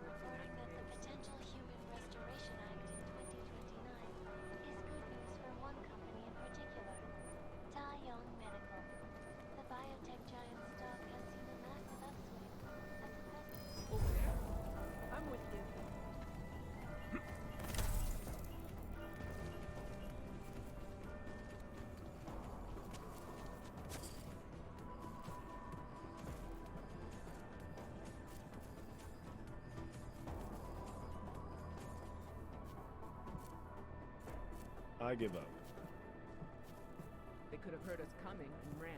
Reporting that the Potential Human Restoration Act in 2029 is good news for one company in particular, Taeyong Medical. The biotech giant's stock has seen a massive upswing. At the present... Over there? I'm with you. I give up. They could have heard us coming and ran.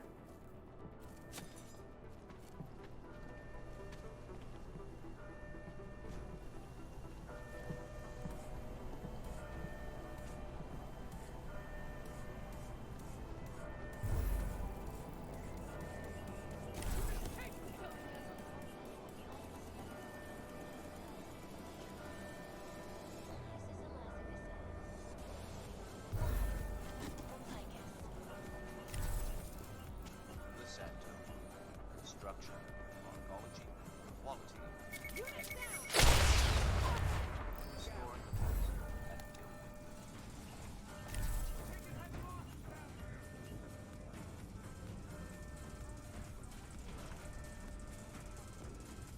Structure, oncology, quality. Unit down! Restoring the past and building.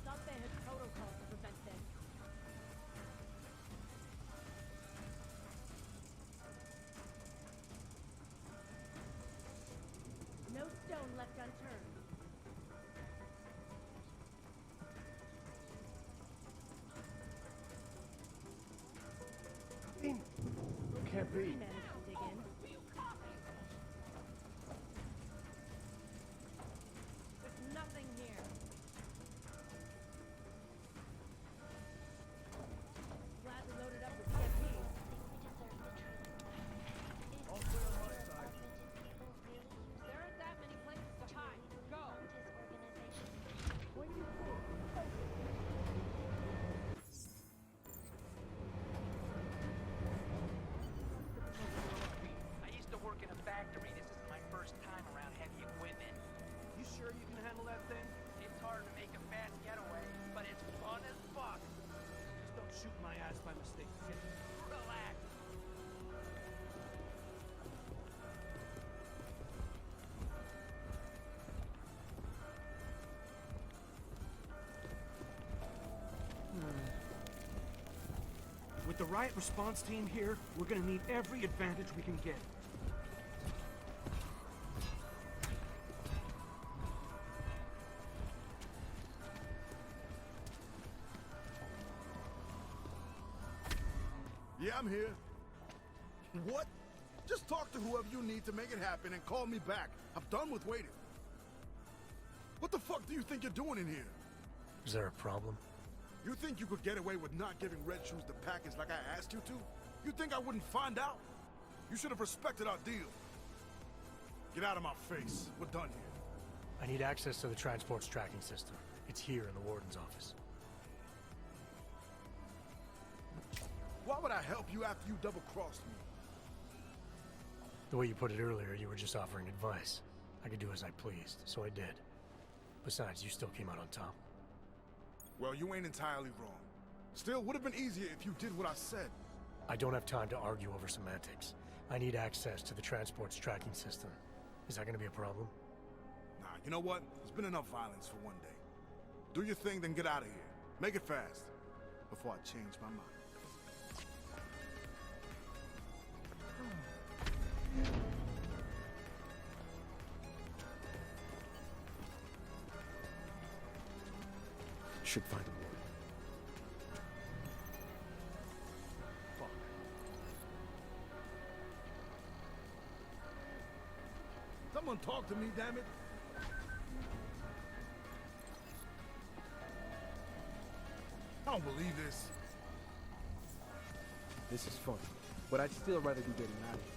Thought they had protocol to prevent this. No stone left unturned. Can't be. I managed to dig in. There's nothing here. Glad we loaded up with EMPs. All clear on my side. There aren't that many places to hide. Go! What do you think? I used to work in a factory. This isn't my first time around heavy equipment. You sure you can handle that thing? It's hard to make a fast getaway, but it's fun as fuck. Just don't shoot my ass by mistake, kid. Relax. With the riot response team here, we're gonna need every advantage we can get. Yeah, I'm here. What? Just talk to whoever you need to make it happen and call me back. I'm done with waiting. What the fuck do you think you're doing in here? Is there a problem? You think you could get away with not giving Red Shoes the package like I asked you to? You think I wouldn't find out? You should have respected our deal. Get out of my face. We're done here. I need access to the transport's tracking system. It's here in the warden's office. Why would I help you after you double-crossed me? The way you put it earlier, you were just offering advice. I could do as I pleased, so I did. Besides, you still came out on top. Well, you ain't entirely wrong. Still, would have been easier if you did what I said. I don't have time to argue over semantics. I need access to the transport's tracking system. Is that gonna be a problem? Nah, you know what? There's been enough violence for one day. Do your thing, then get out of here. Make it fast. Before I change my mind. Should find a warden. Fuck. Someone talk to me, damn it. I don't believe this. This is fun, but I'd still rather be getting out of here.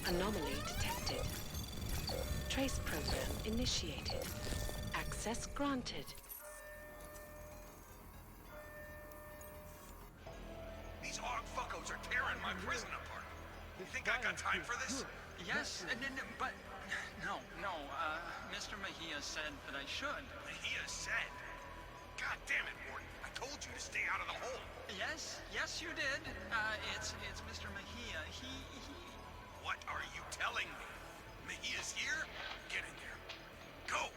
Anomaly detected. Trace program initiated. Access granted. These orc fuckos are tearing my prison apart. You think I got time for this? Yes, but no. Mr. Mejia said that I should. Mejia said? God damn it, Warden. I told you to stay out of the hole. Yes, you did. It's Mr. Mejia. He... What are you telling me? Mejia's here? Get in there. Go!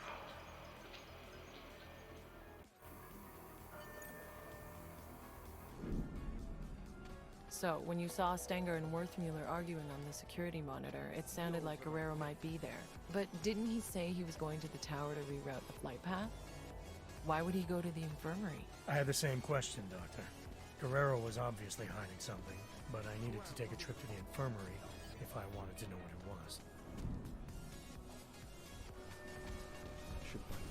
So, when you saw Stenger and Worthmuller arguing on the security monitor, it sounded like Guerrero might be there. But didn't he say he was going to the tower to reroute the flight path? Why would he go to the infirmary? I had the same question, Doctor. Guerrero was obviously hiding something, but I needed to take a trip to the infirmary if I wanted to know what it was. Should find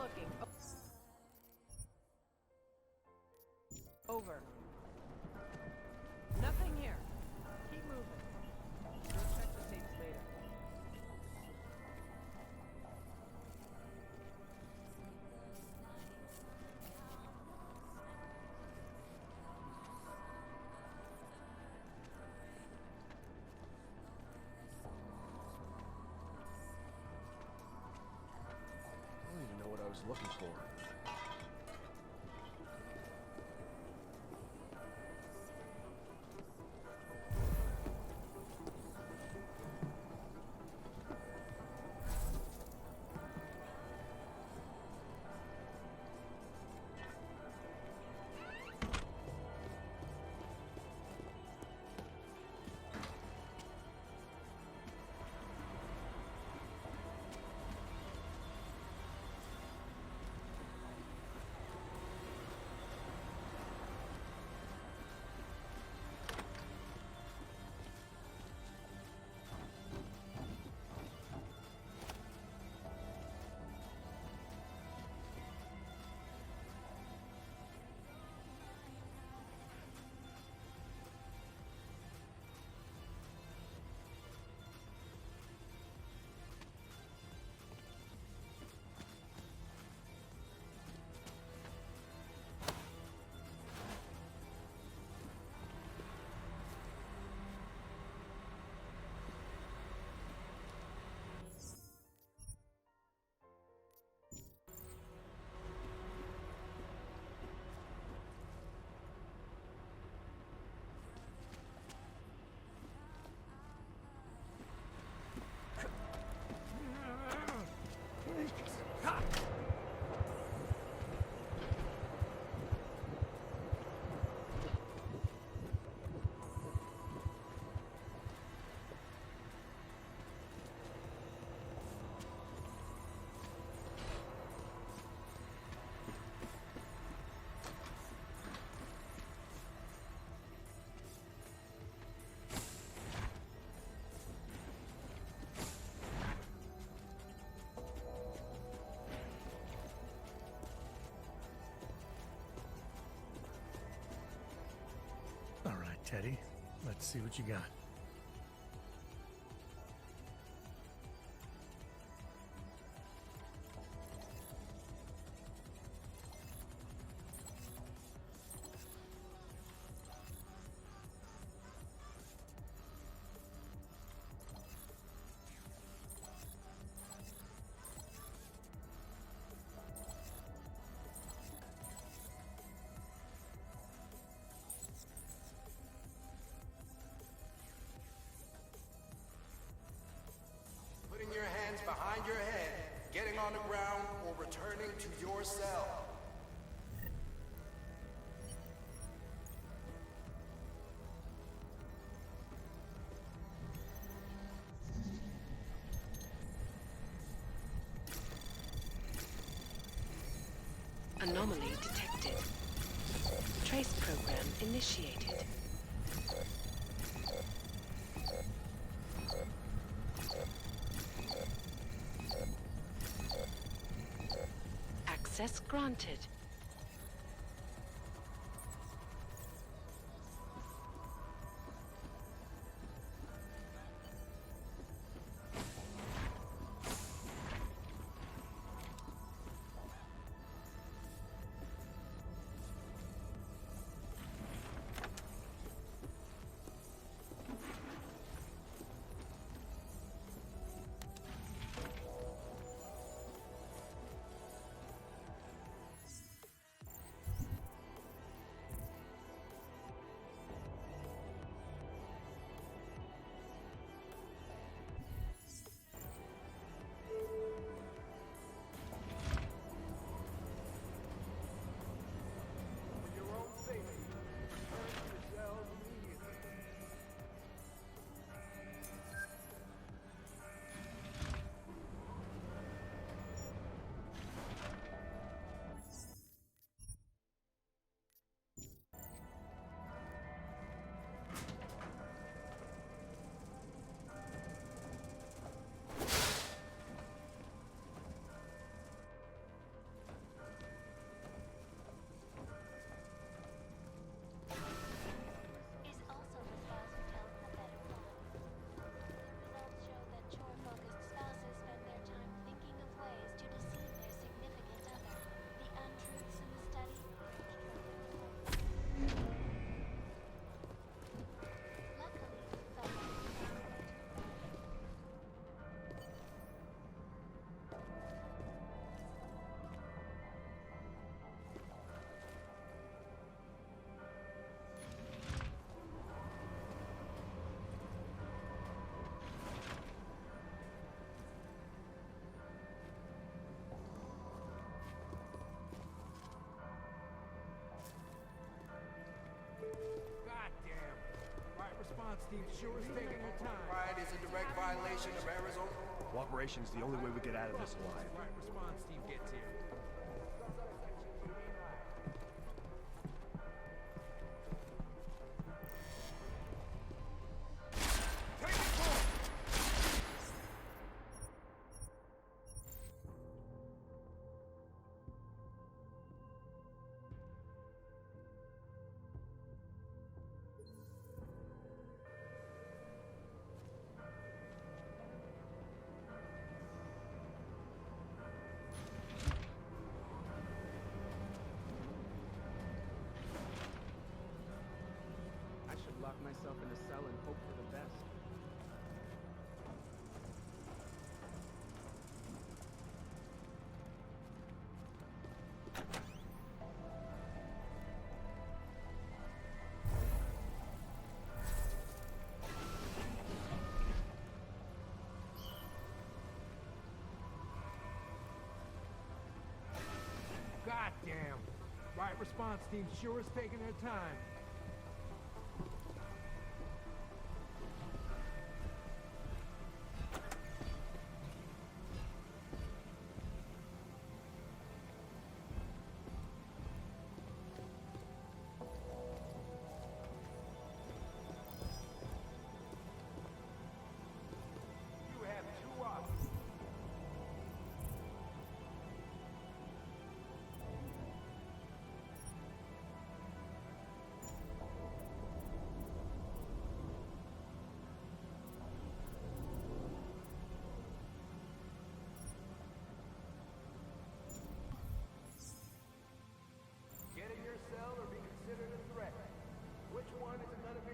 looking. Over. Nothing here. Keep moving. We'll check the tapes later. I don't even know what I was looking for. All right, Teddy. Let's see what you got. Putting your hands behind your head, getting on the ground, or returning to your cell. Anomaly detected. Trace program initiated. Access granted. team sure is taking their time. Riot is a direct violation of Arizona. Cooperation is the only way we get out of this alive. Right response team gets here. I should lock myself in a cell and hope for the best. God damn. Right response team sure is taking their time. You have 2 options. Get in your cell or be considered a threat. Which one is it gonna be?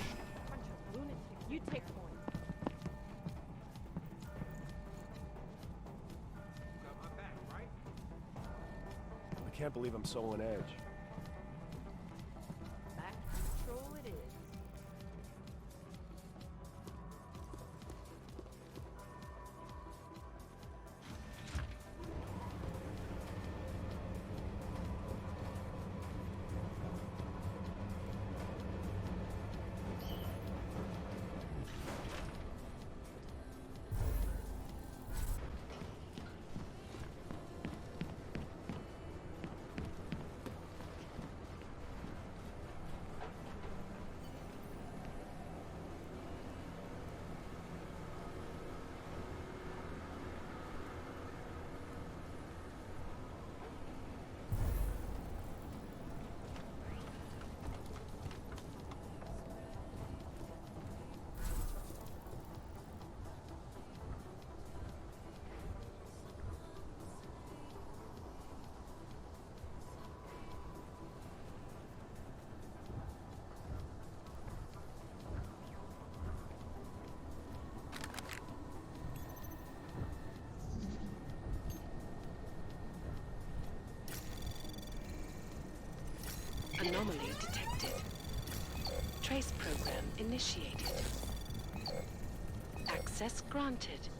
Bunch of lunatics. You take point. Got my back, right? I can't believe I'm so on edge. Back control it is. Anomaly detected. Trace program initiated. Access granted.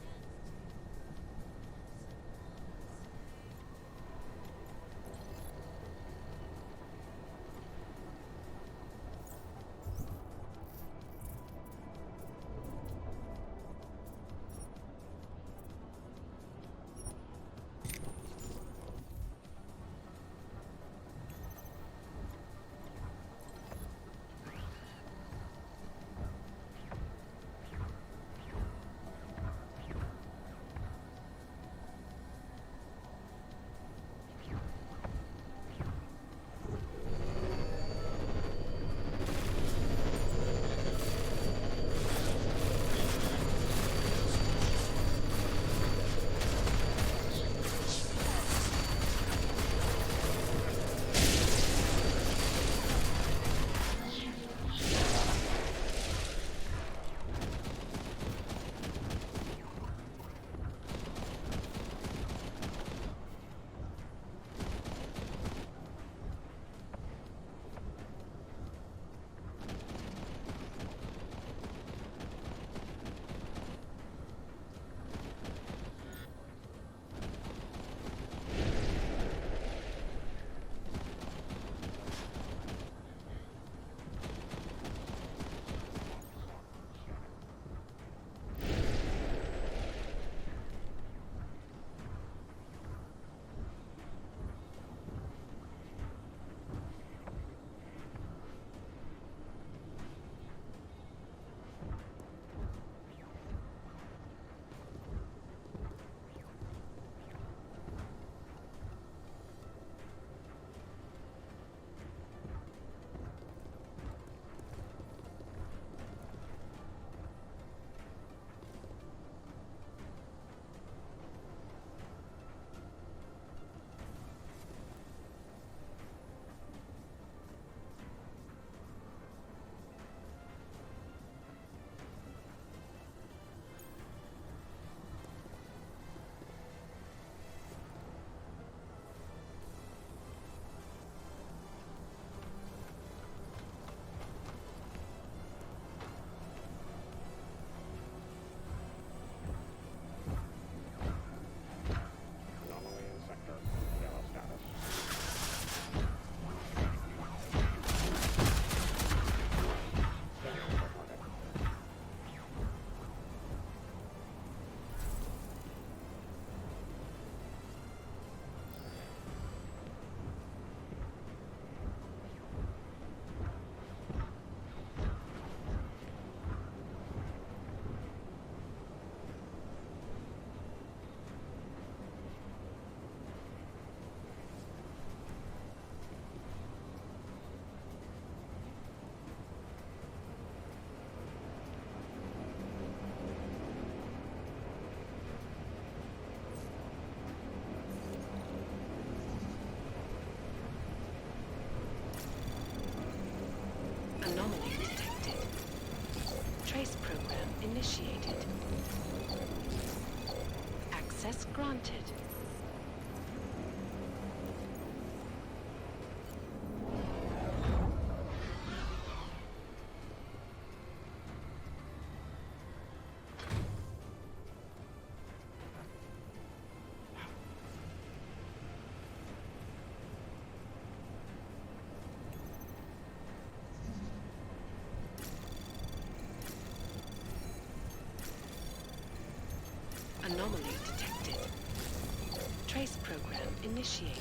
initiated. Access granted. Anomaly detected. Trace program initiated.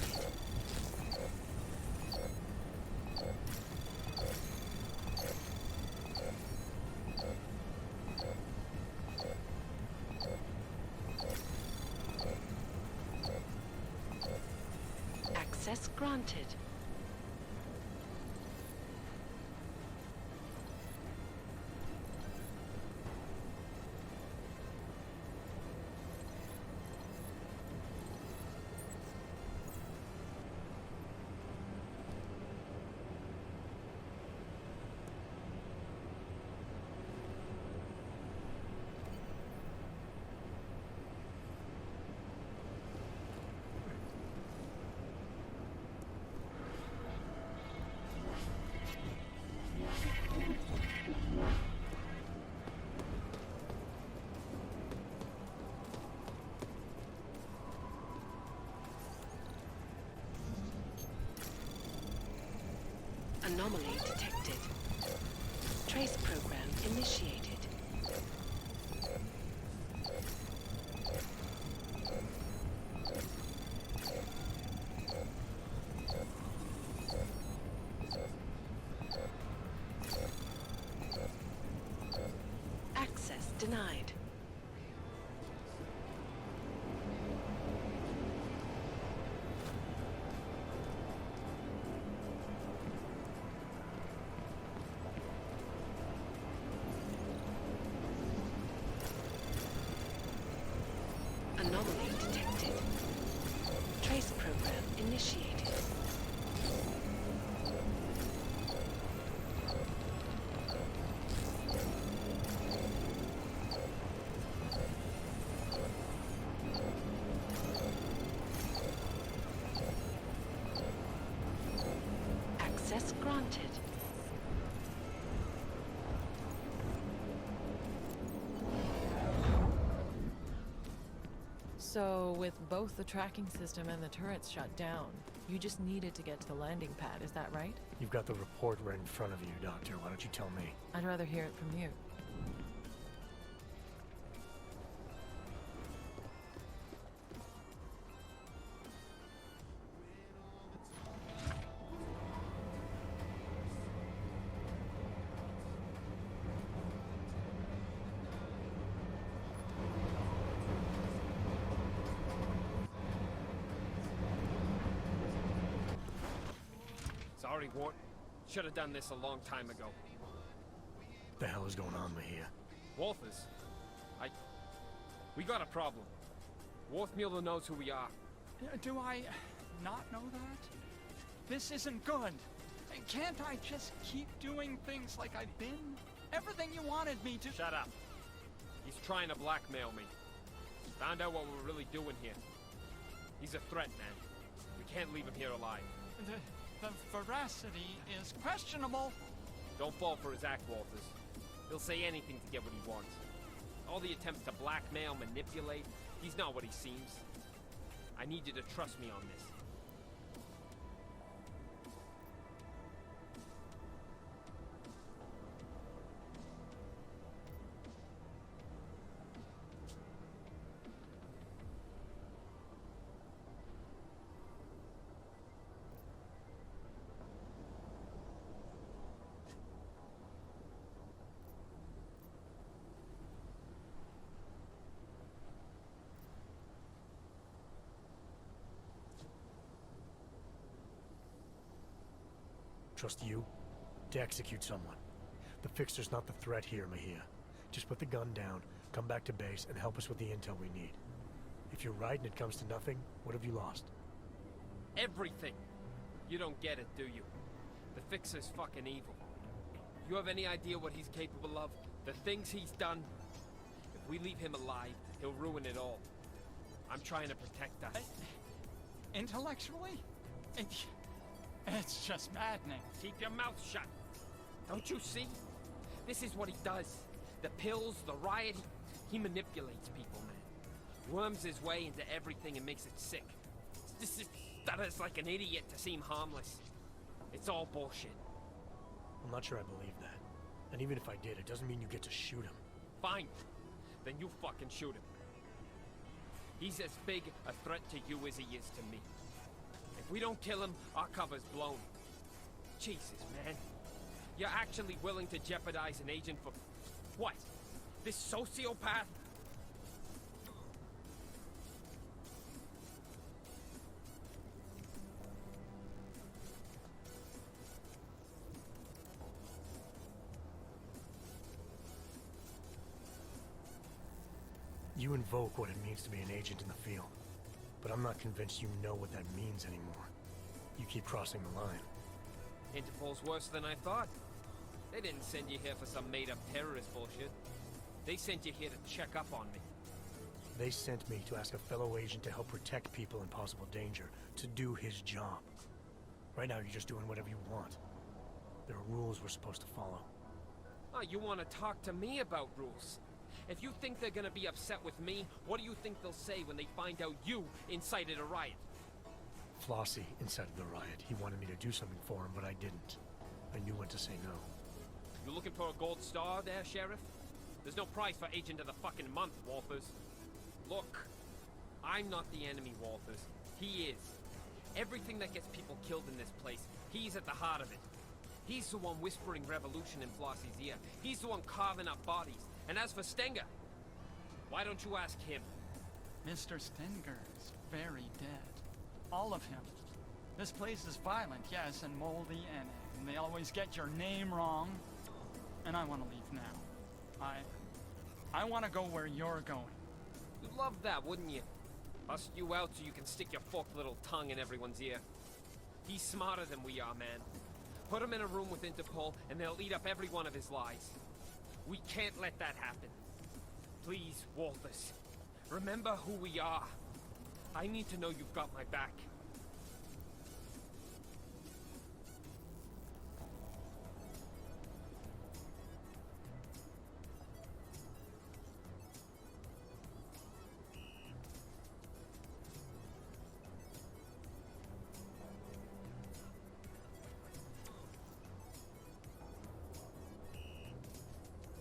Access granted. Anomaly detected. Trace program initiated. Access denied. Anomaly detected. Trace program initiated. Access granted. So, with both the tracking system and the turrets shut down, you just needed to get to the landing pad, is that right? You've got the report right in front of you, Doctor. Why don't you tell me? I'd rather hear it from you. Sorry, Wart. Should have done this a long time ago. What the hell is going on, Mejia? Wolfers. We got a problem. Wolfmuller knows who we are. Do I not know that? This isn't good. Can't I just keep doing things like I've been? Everything you wanted me to— Shut up. He's trying to blackmail me. Found out what we're really doing here. He's a threat, man. We can't leave him here alive. The veracity is questionable. Don't fall for his act, Walters. He'll say anything to get what he wants. All the attempts to blackmail, manipulate, he's not what he seems. I need you to trust me on this. Trust you to execute someone. The Fixer's not the threat here, Mejia. Just put the gun down, come back to base, and help us with the intel we need. If you're right and it comes to nothing, what have you lost? Everything! You don't get it, do you? The Fixer's fucking evil. You have any idea what he's capable of? The things he's done? If we leave him alive, he'll ruin it all. I'm trying to protect us. Intellectually? It's just maddening. Keep your mouth shut. Don't you see? This is what he does. The pills, the riot, he manipulates people, man. Worms his way into everything and makes it sick. This is stutters like an idiot to seem harmless. It's all bullshit. I'm not sure I believe that. And even if I did, it doesn't mean you get to shoot him. Fine. Then you fucking shoot him. He's as big a threat to you as he is to me. If we don't kill him, our cover's blown. Jesus, man. You're actually willing to jeopardize an agent for... what? This sociopath? You invoke what it means to be an agent in the field, but I'm not convinced you know what that means anymore. You keep crossing the line. Interpol's worse than I thought. They didn't send you here for some made-up terrorist bullshit. They sent you here to check up on me. They sent me to ask a fellow agent to help protect people in possible danger, to do his job. Right now, you're just doing whatever you want. There are rules we're supposed to follow. Oh, you want to talk to me about rules? If you think they're gonna be upset with me, what do you think they'll say when they find out you incited a riot? Flossie incited the riot. He wanted me to do something for him, but I didn't. I knew when to say no. You looking for a gold star there, Sheriff? There's no prize for Agent of the fucking Month, Walters. Look, I'm not the enemy, Walters. He is. Everything that gets people killed in this place, he's at the heart of it. He's the one whispering revolution in Flossie's ear. He's the one carving up bodies. And as for Stenger, why don't you ask him? Mr. Stenger is very dead. All of him. This place is violent, yes, and moldy, and they always get your name wrong. And I want to leave now. I want to go where you're going. You'd love that, wouldn't you? Bust you out so you can stick your forked little tongue in everyone's ear. He's smarter than we are, man. Put him in a room with Interpol, and they'll eat up every one of his lies. We can't let that happen. Please, Walters. Remember who we are. I need to know you've got my back.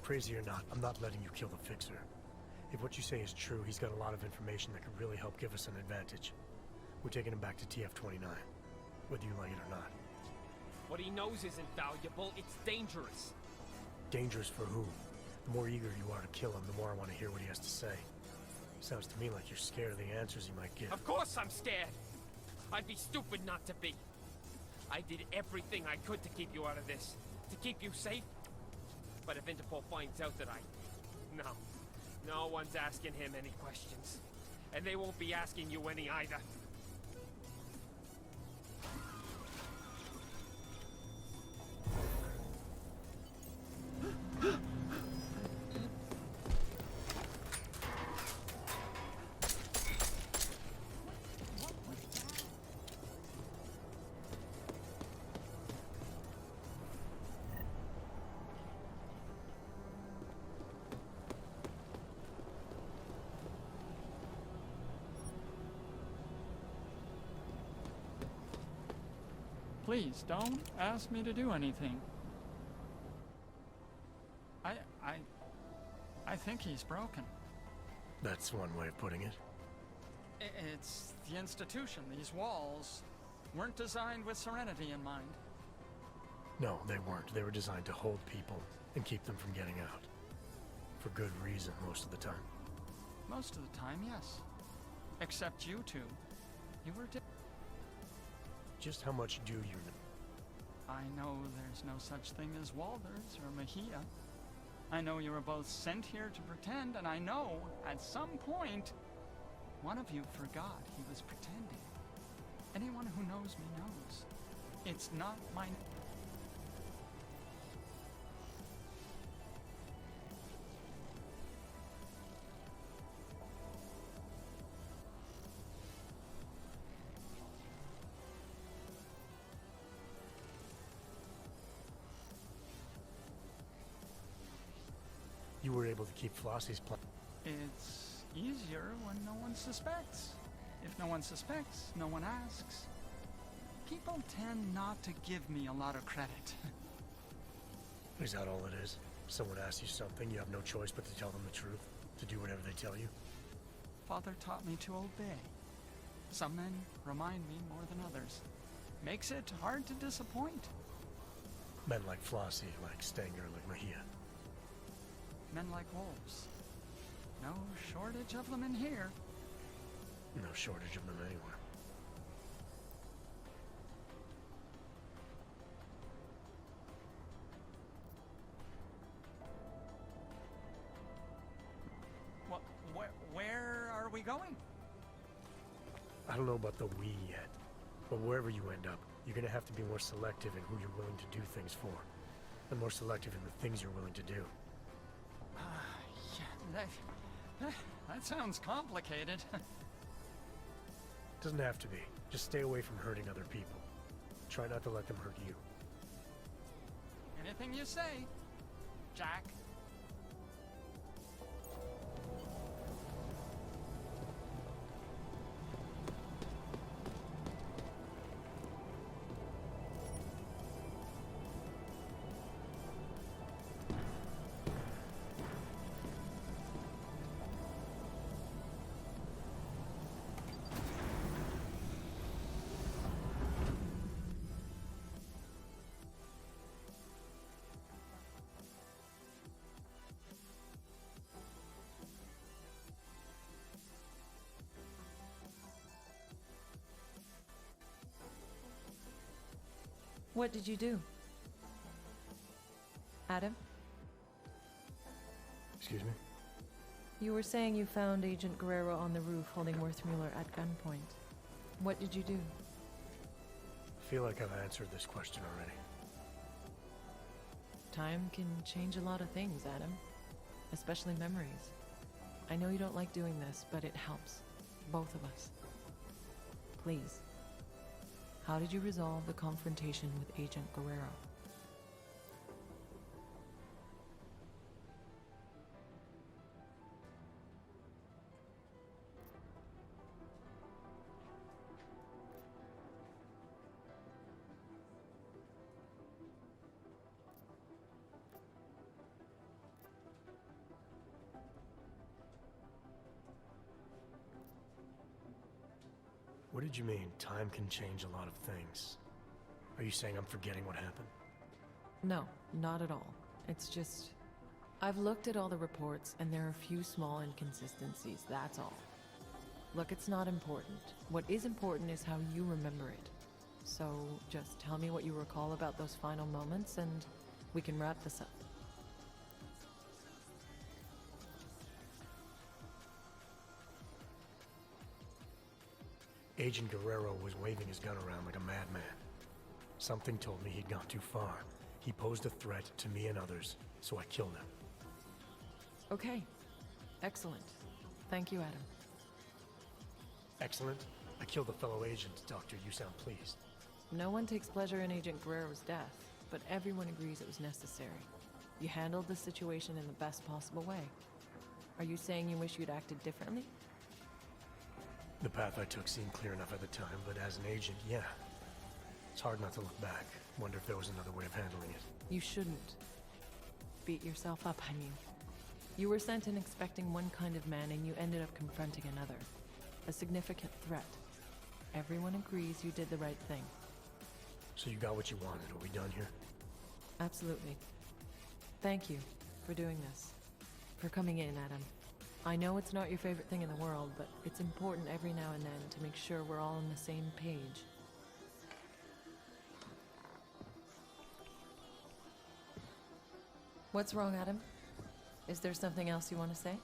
Crazy or not, I'm not letting you kill the Fixer. If what you say is true, he's got a lot of information that could really help give us an advantage. We're taking him back to TF-29, whether you like it or not. What he knows isn't valuable, it's dangerous. Dangerous for who? The more eager you are to kill him, the more I want to hear what he has to say. Sounds to me like you're scared of the answers he might give. Of course I'm scared! I'd be stupid not to be. I did everything I could to keep you out of this. To keep you safe. But if Interpol finds out that no one's asking him any questions. And they won't be asking you any either. Please, don't ask me to do anything. I think he's broken. That's one way of putting it. It's the institution. These walls weren't designed with serenity in mind. No, they weren't. They were designed to hold people and keep them from getting out. For good reason, most of the time. Most of the time, yes. Except you two. You were Just how much do you know? I know there's no such thing as Walters or Mejia. I know you were both sent here to pretend, and I know, at some point, one of you forgot he was pretending. Anyone who knows me knows. It's not my... keep Flossie's plan. It's easier when no one suspects. If no one suspects, no one asks. People tend not to give me a lot of credit. Is that all it is? Someone asks you something, you have no choice but to tell them the truth? To do whatever they tell you? Father taught me to obey. Some men remind me more than others. Makes it hard to disappoint. Men like Flossie, like Stanger, like Mejia. Men like wolves. No shortage of them in here. No shortage of them anywhere. Where are we going? I don't know about the we yet, but wherever you end up, you're gonna have to be more selective in who you're willing to do things for, and more selective in the things you're willing to do. Yeah, that sounds complicated. Doesn't have to be. Just stay away from hurting other people. Try not to let them hurt you. Anything you say, Jack. What did you do? Adam? Excuse me? You were saying you found Agent Guerrero on the roof holding Worthmuller at gunpoint. What did you do? I feel like I've answered this question already. Time can change a lot of things, Adam. Especially memories. I know you don't like doing this, but it helps. Both of us. Please. How did you resolve the confrontation with Agent Guerrero? What did you mean, time can change a lot of things? Are you saying I'm forgetting what happened? No, not at all. It's just... I've looked at all the reports, and there are a few small inconsistencies, that's all. Look, it's not important. What is important is how you remember it. So, just tell me what you recall about those final moments, and we can wrap this up. Agent Guerrero was waving his gun around like a madman. Something told me he'd gone too far. He posed a threat to me and others, so I killed him. Okay. Excellent. Thank you, Adam. Excellent? I killed a fellow agent, Doctor. You sound pleased. No one takes pleasure in Agent Guerrero's death, but everyone agrees it was necessary. You handled the situation in the best possible way. Are you saying you wish you'd acted differently? The path I took seemed clear enough at the time, but as an agent, yeah. It's hard not to look back. Wonder if there was another way of handling it. You shouldn't. Beat yourself up, I mean. You were sent in expecting one kind of man, and you ended up confronting another. A significant threat. Everyone agrees you did the right thing. So you got what you wanted. Are we done here? Absolutely. Thank you for doing this. For coming in, Adam. I know it's not your favorite thing in the world, but it's important every now and then to make sure we're all on the same page. What's wrong, Adam? Is there something else you want to say?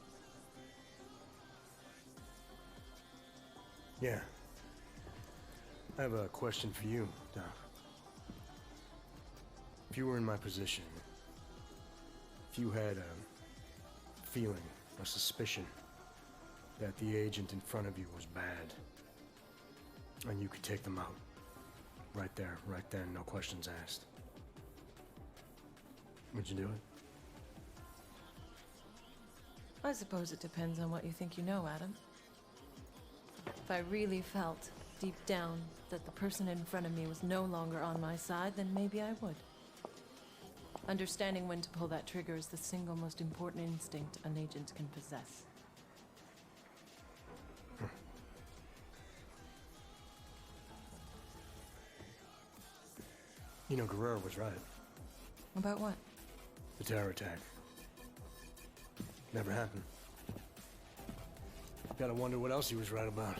Yeah. I have a question for you, Doc. If you were in my position, if you had a feeling, a suspicion, that the agent in front of you was bad, and you could take them out, right there, right then, no questions asked, would you do it? I suppose it depends on what you think you know, Adam. If I really felt, deep down, that the person in front of me was no longer on my side, then maybe I would. Understanding when to pull that trigger is the single most important instinct an agent can possess. You know, Guerrero was right. About what? The terror attack. Never happened. Gotta wonder what else he was right about.